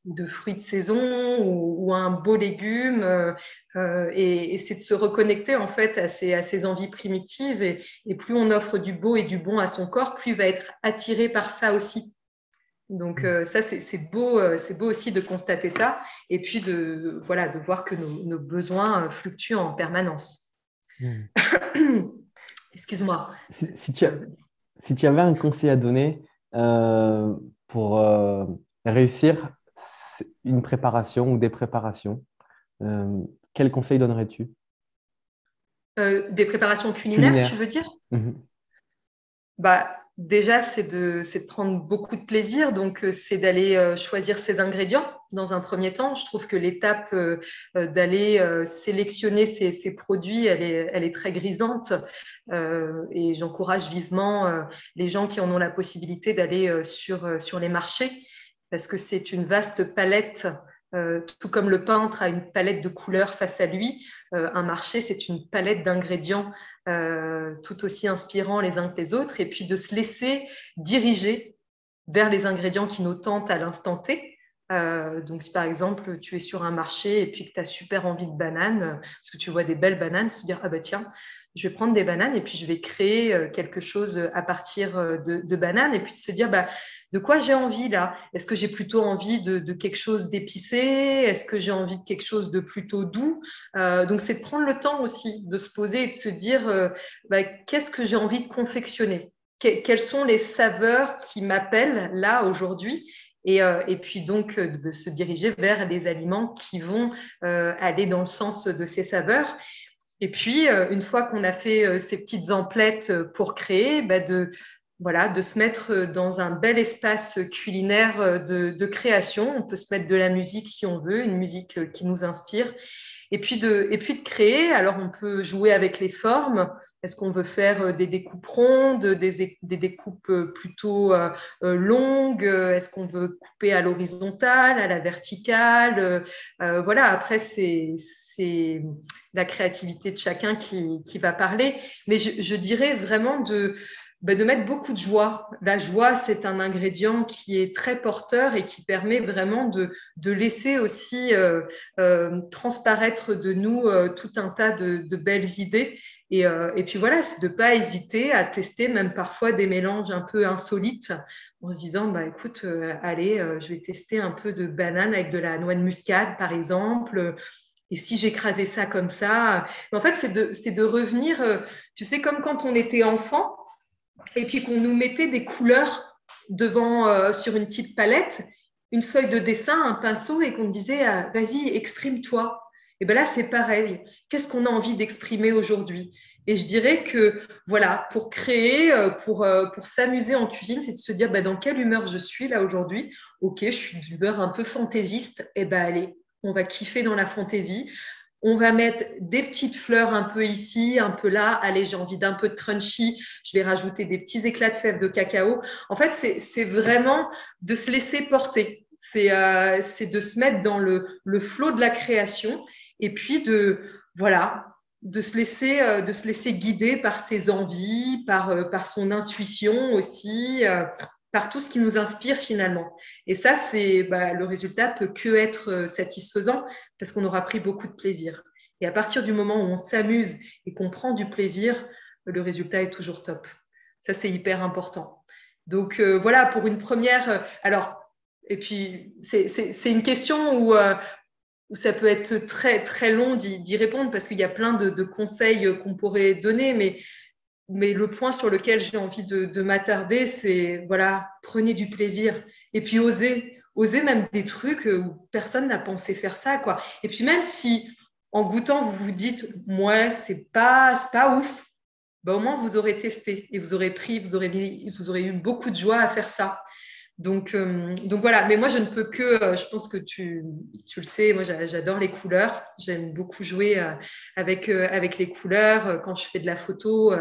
ou de fruits de saison ou un beau légume. Et c'est de se reconnecter en fait à ces envies primitives. Et plus on offre du beau et du bon à son corps, plus il va être attiré par ça aussi. Donc ça, c'est beau aussi de constater ça et puis de voir que nos besoins fluctuent en permanence. Excuse-moi. Si tu avais un conseil à donner pour réussir une préparation ou des préparations, quel conseil donnerais-tu? Des préparations culinaires, tu veux dire? Déjà, c'est de prendre beaucoup de plaisir. Donc, c'est d'aller choisir ses ingrédients dans un premier temps. Je trouve que l'étape d'aller sélectionner ces produits, elle est très grisante. Et j'encourage vivement les gens qui en ont la possibilité d'aller sur les marchés parce que c'est une vaste palette. Tout comme le peintre a une palette de couleurs face à lui, un marché, c'est une palette d'ingrédients tout aussi inspirants les uns que les autres, et puis de se laisser diriger vers les ingrédients qui nous tentent à l'instant T. Donc, si par exemple, tu es sur un marché et puis que tu as super envie de bananes, parce que tu vois des belles bananes, se dire, ah bah tiens, je vais prendre des bananes et puis je vais créer quelque chose à partir de bananes, et puis de se dire, de quoi j'ai envie là? Est-ce que j'ai plutôt envie de quelque chose d'épicé? Est-ce que j'ai envie de quelque chose de plutôt doux? Donc, c'est de prendre le temps aussi de se poser et de se dire qu'est-ce que j'ai envie de confectionner? Quelles sont les saveurs qui m'appellent là aujourd'hui? Et puis donc de se diriger vers les aliments qui vont aller dans le sens de ces saveurs. Et puis, une fois qu'on a fait ces petites emplettes pour créer, de se mettre dans un bel espace culinaire de création. On peut se mettre de la musique si on veut, une musique qui nous inspire. Et puis de créer. Alors, on peut jouer avec les formes. Est-ce qu'on veut faire des découpes rondes, des découpes plutôt longues? Est-ce qu'on veut couper à l'horizontale, à la verticale? Après, c'est la créativité de chacun qui va parler. Mais je dirais vraiment de mettre beaucoup de joie. La joie, c'est un ingrédient qui est très porteur et qui permet vraiment de laisser aussi transparaître de nous tout un tas de belles idées. Et puis voilà, c'est de ne pas hésiter à tester même parfois des mélanges un peu insolites en se disant, écoute, allez, je vais tester un peu de banane avec de la noix de muscade, par exemple. Et si j'écrasais ça comme ça? En fait, c'est de revenir, tu sais, comme quand on était enfant et puis qu'on nous mettait des couleurs devant, sur une petite palette, une feuille de dessin, un pinceau et qu'on me disait, vas-y, exprime-toi. Et bien là, c'est pareil. Qu'est-ce qu'on a envie d'exprimer aujourd'hui? Et je dirais que, voilà, pour créer, pour s'amuser en cuisine, c'est de se dire, dans quelle humeur je suis là aujourd'hui? Ok, je suis d'humeur un peu fantaisiste. Et ben allez, on va kiffer dans la fantaisie. On va mettre des petites fleurs un peu ici, un peu là. Allez, j'ai envie d'un peu de crunchy. Je vais rajouter des petits éclats de fèves de cacao. En fait, c'est vraiment de se laisser porter. C'est de se mettre dans le flot de la création et puis voilà, de se laisser guider par ses envies, par son intuition aussi, par tout ce qui nous inspire finalement. Et ça, le résultat peut que être satisfaisant parce qu'on aura pris beaucoup de plaisir. Et à partir du moment où on s'amuse et qu'on prend du plaisir, le résultat est toujours top. Ça, c'est hyper important. Donc voilà, pour une première. Alors, et puis, c'est une question où ça peut être très, très long d'y répondre parce qu'il y a plein de conseils qu'on pourrait donner, mais le point sur lequel j'ai envie de m'attarder, c'est, voilà, prenez du plaisir et puis osez même des trucs où personne n'a pensé faire ça, quoi. Et puis même si, en goûtant, vous vous dites, moi, c'est pas ouf, au moins, vous aurez testé et vous aurez eu beaucoup de joie à faire ça. Donc voilà, mais moi je ne peux que, je pense que tu le sais, moi j'adore les couleurs, j'aime beaucoup jouer avec les couleurs. Quand je fais de la photo,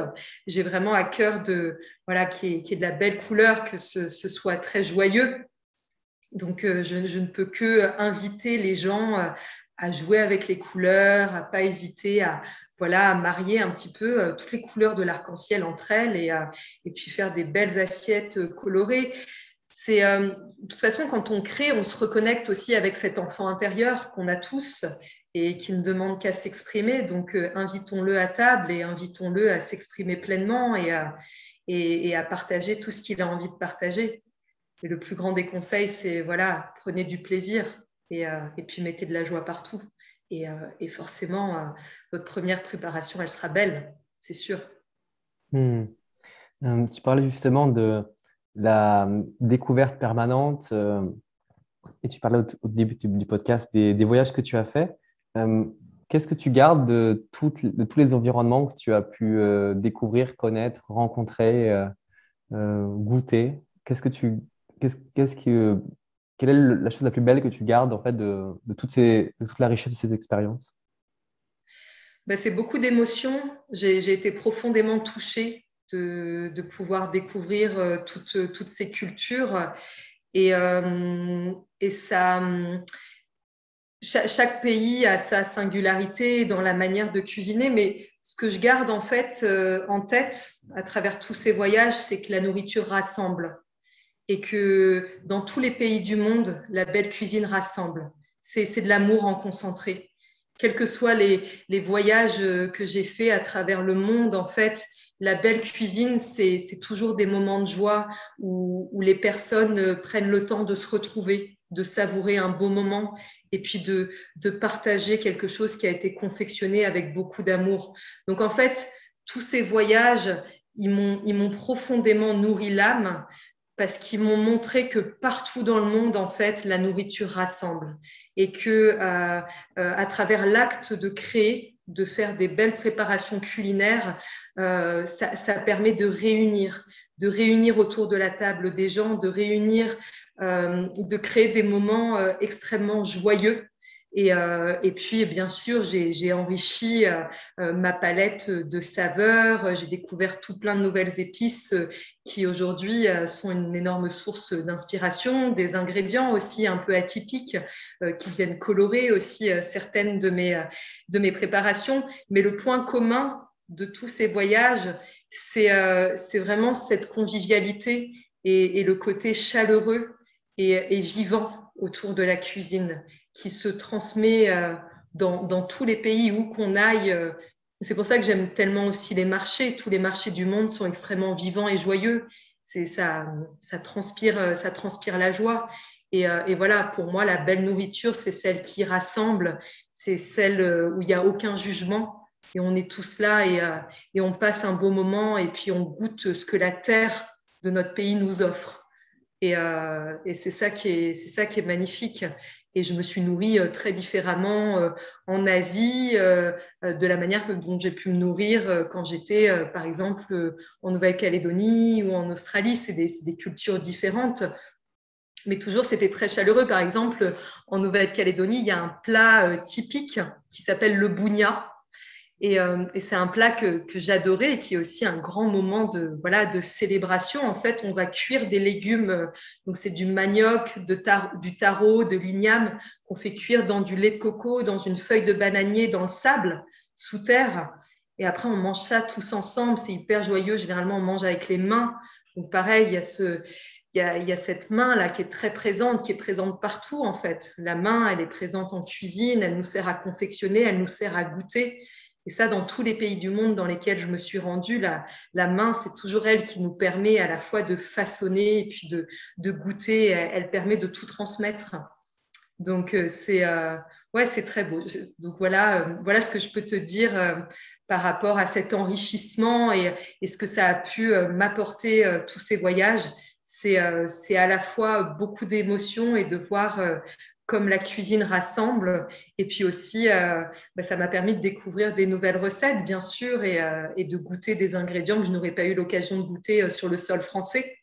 j'ai vraiment à cœur voilà, qu'il y ait de la belle couleur, que ce soit très joyeux. Donc je ne peux que inviter les gens à jouer avec les couleurs, à pas hésiter voilà, à marier un petit peu toutes les couleurs de l'arc-en-ciel entre elles et puis faire des belles assiettes colorées. De toute façon, quand on crée, on se reconnecte aussi avec cet enfant intérieur qu'on a tous et qui ne demande qu'à s'exprimer. Donc, invitons-le à table et invitons-le à s'exprimer pleinement et à partager tout ce qu'il a envie de partager. Et le plus grand des conseils, c'est voilà, prenez du plaisir et puis mettez de la joie partout. Et forcément, votre première préparation, elle sera belle, c'est sûr. Tu parlais justement de la découverte permanente et tu parlais au début du podcast des voyages que tu as faits. Euh, Qu'est-ce que tu gardes de tous les environnements que tu as pu découvrir, connaître, rencontrer, goûter? Qu'est-ce que, quelle est la chose la plus belle que tu gardes en fait de de toute la richesse de ces expériences? C'est beaucoup d'émotions. J'ai été profondément touchée de pouvoir découvrir toutes ces cultures. Et ça, chaque pays a sa singularité dans la manière de cuisiner, mais ce que je garde en fait en tête à travers tous ces voyages, c'est que la nourriture rassemble et que dans tous les pays du monde, la belle cuisine rassemble. C'est de l'amour en concentré. Quels que soient les voyages que j'ai faits à travers le monde, en fait, la belle cuisine, c'est toujours des moments de joie où les personnes prennent le temps de se retrouver, de savourer un beau moment et puis de partager quelque chose qui a été confectionné avec beaucoup d'amour. Donc, en fait, tous ces voyages, ils m'ont profondément nourri l'âme parce qu'ils m'ont montré que partout dans le monde, en fait, la nourriture rassemble et que à travers l'acte de créer, de faire des belles préparations culinaires, ça permet de réunir autour de la table des gens, de créer des moments extrêmement joyeux. Et puis, bien sûr, j'ai enrichi ma palette de saveurs. J'ai découvert tout plein de nouvelles épices qui aujourd'hui sont une énorme source d'inspiration, des ingrédients aussi un peu atypiques qui viennent colorer aussi certaines de mes préparations. Mais le point commun de tous ces voyages, c'est vraiment cette convivialité et le côté chaleureux et vivant autour de la cuisine qui se transmet dans tous les pays où qu'on aille. C'est pour ça que j'aime tellement aussi les marchés. Tous les marchés du monde sont extrêmement vivants et joyeux. Ça transpire la joie. Et voilà, pour moi, la belle nourriture, c'est celle qui rassemble, c'est celle où il n'y a aucun jugement. Et on est tous là et on passe un beau moment et puis on goûte ce que la terre de notre pays nous offre. Et c'est ça qui est magnifique. Et je me suis nourrie très différemment en Asie de la manière dont j'ai pu me nourrir quand j'étais, par exemple, en Nouvelle-Calédonie ou en Australie. C'est des cultures différentes. Mais toujours, c'était très chaleureux. Par exemple, en Nouvelle-Calédonie, il y a un plat typique qui s'appelle le bougna. Et c'est un plat que j'adorais et qui est aussi un grand moment de célébration. En fait, on va cuire des légumes. Donc, c'est du manioc, du taro, de l'igname qu'on fait cuire dans du lait de coco, dans une feuille de bananier, dans le sable, sous terre. Et après, on mange ça tous ensemble. C'est hyper joyeux. Généralement, on mange avec les mains. Donc, pareil, il y a cette main-là qui est très présente, qui est présente partout, en fait. La main, elle est présente en cuisine. Elle nous sert à confectionner, elle nous sert à goûter. Et ça, dans tous les pays du monde dans lesquels je me suis rendue, la main, c'est toujours elle qui nous permet à la fois de façonner et puis de goûter. Elle permet de tout transmettre. Donc, ouais, c'est très beau. Donc, voilà ce que je peux te dire par rapport à cet enrichissement et ce que ça a pu m'apporter tous ces voyages. C'est à la fois beaucoup d'émotions et de voir comme la cuisine rassemble. Et puis aussi, ça m'a permis de découvrir des nouvelles recettes, bien sûr, et de goûter des ingrédients que je n'aurais pas eu l'occasion de goûter sur le sol français.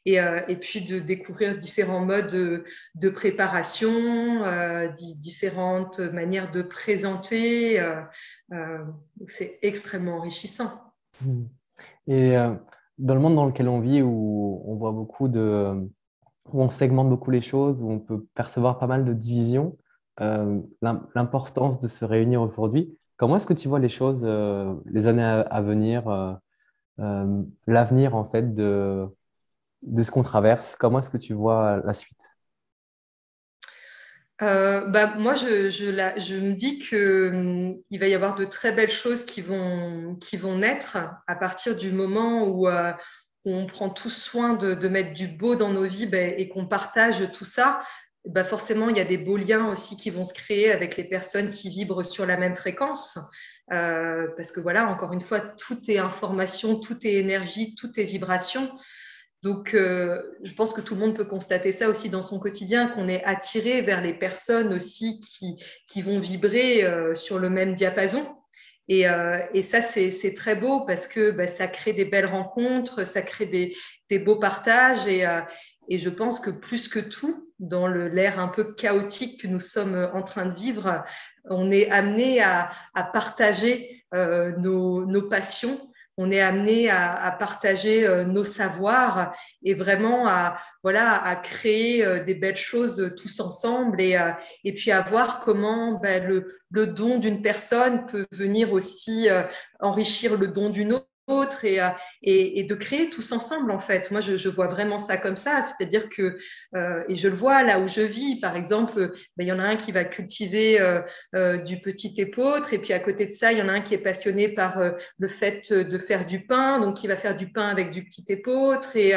Et puis de découvrir différents modes de préparation, différentes manières de présenter. C'est extrêmement enrichissant. Hmm. Et dans le monde dans lequel on vit, où on voit où on segmente beaucoup les choses, où on peut percevoir pas mal de divisions, l'importance de se réunir aujourd'hui, comment est-ce que tu vois les choses, les années à venir, l'avenir en fait de ce qu'on traverse? Comment est-ce que tu vois la suite? Moi, je me dis que il va y avoir de très belles choses qui vont naître à partir du moment où on prend tout soin de mettre du beau dans nos vies et qu'on partage tout ça. Forcément, il y a des beaux liens aussi qui vont se créer avec les personnes qui vibrent sur la même fréquence. Parce que voilà, encore une fois, tout est information, tout est énergie, tout est vibration. Donc, je pense que tout le monde peut constater ça aussi dans son quotidien, qu'on est attiré vers les personnes aussi qui vont vibrer sur le même diapason. Et ça, c'est très beau parce que ça crée des belles rencontres, ça crée des beaux partages. Et je pense que plus que tout, dans l'ère un peu chaotique que nous sommes en train de vivre, on est amené à partager nos passions, on est amené à partager nos savoirs et vraiment à créer des belles choses tous ensemble et puis à voir comment le don d'une personne peut venir aussi enrichir le don d'une autre et de créer tous ensemble en fait. Moi, je vois vraiment ça comme ça, c'est-à-dire que, et je le vois là où je vis, par exemple, il y en a un qui va cultiver du petit épeautre et puis à côté de ça, il y en a un qui est passionné par le fait de faire du pain, donc qui va faire du pain avec du petit épeautre et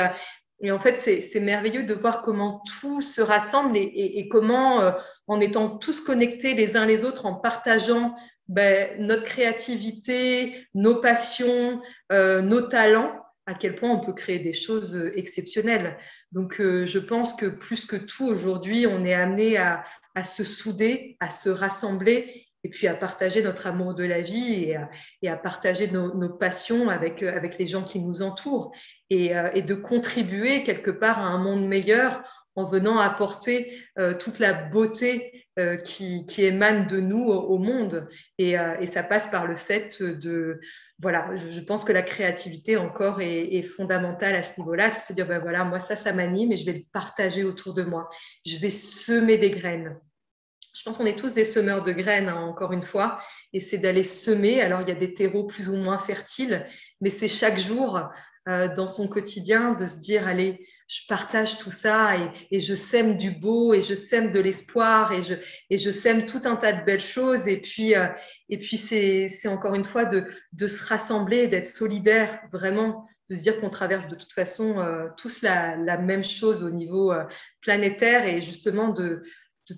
en fait, c'est merveilleux de voir comment tout se rassemble et comment, en étant tous connectés les uns les autres, en partageant notre créativité, nos passions, nos talents, à quel point on peut créer des choses exceptionnelles. Donc, je pense que plus que tout, aujourd'hui, on est amené à se souder, à se rassembler et puis à partager notre amour de la vie et à partager nos passions avec les gens qui nous entourent et de contribuer quelque part à un monde meilleur en venant apporter toute la beauté qui émane de nous au monde. Et ça passe par le fait de... Voilà, je pense que la créativité encore est fondamentale à ce niveau-là, c'est de se dire, voilà, moi ça m'anime et je vais le partager autour de moi. Je vais semer des graines. Je pense qu'on est tous des semeurs de graines, hein, encore une fois, et c'est d'aller semer. Alors, il y a des terreaux plus ou moins fertiles, mais c'est chaque jour dans son quotidien de se dire, allez, je partage tout ça et je sème du beau et je sème de l'espoir et je sème tout un tas de belles choses. Et puis c'est encore une fois de se rassembler, d'être solidaire, vraiment, de se dire qu'on traverse de toute façon tous la même chose au niveau planétaire et justement de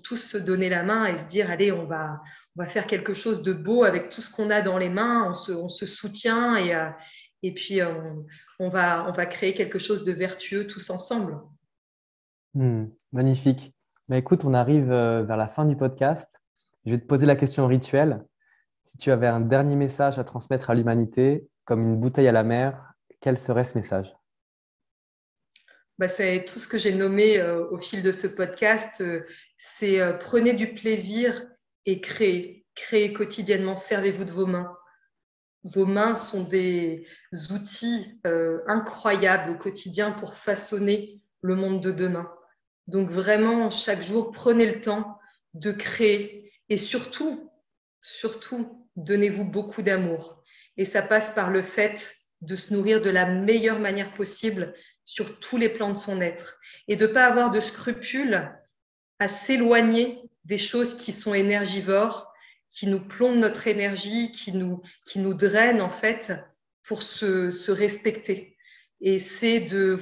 tous se donner la main et se dire, allez, on va faire quelque chose de beau avec tout ce qu'on a dans les mains, on se soutient et puis on va créer quelque chose de vertueux tous ensemble. Magnifique. Bah, écoute, on arrive vers la fin du podcast. Je vais te poser la question rituelle. Si tu avais un dernier message à transmettre à l'humanité, comme une bouteille à la mer, quel serait ce message? Bah, c'est tout ce que j'ai nommé au fil de ce podcast. C'est prenez du plaisir et créez. Créez quotidiennement. Servez-vous de vos mains. Vos mains sont des outils incroyables au quotidien pour façonner le monde de demain. Donc vraiment, chaque jour, prenez le temps de créer et surtout, donnez-vous beaucoup d'amour. Et ça passe par le fait de se nourrir de la meilleure manière possible sur tous les plans de son être et de ne pas avoir de scrupules à s'éloigner des choses qui sont énergivores, qui nous plombent notre énergie, qui nous drainent en fait pour se respecter. Et c'est de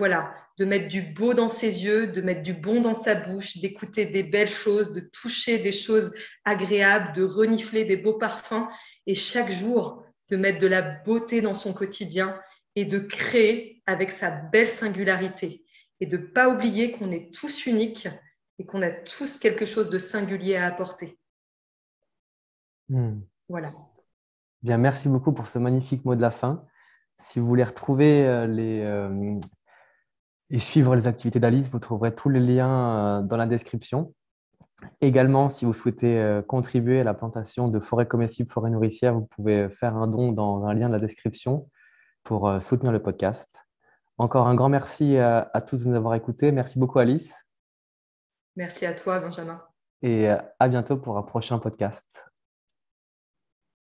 mettre du beau dans ses yeux, de mettre du bon dans sa bouche, d'écouter des belles choses, de toucher des choses agréables, de renifler des beaux parfums et chaque jour de mettre de la beauté dans son quotidien et de créer avec sa belle singularité et de ne pas oublier qu'on est tous uniques et qu'on a tous quelque chose de singulier à apporter. Voilà. Bien, merci beaucoup pour ce magnifique mot de la fin. Si vous voulez retrouver et suivre les activités d'Alice, vous trouverez tous les liens dans la description. Également, si vous souhaitez contribuer à la plantation de forêts comestibles, forêts nourricières, vous pouvez faire un don dans un lien de la description pour soutenir le podcast. Encore un grand merci à tous de nous avoir écoutés. Merci beaucoup, Alice. Merci à toi, Benjamin. Et à bientôt pour un prochain podcast.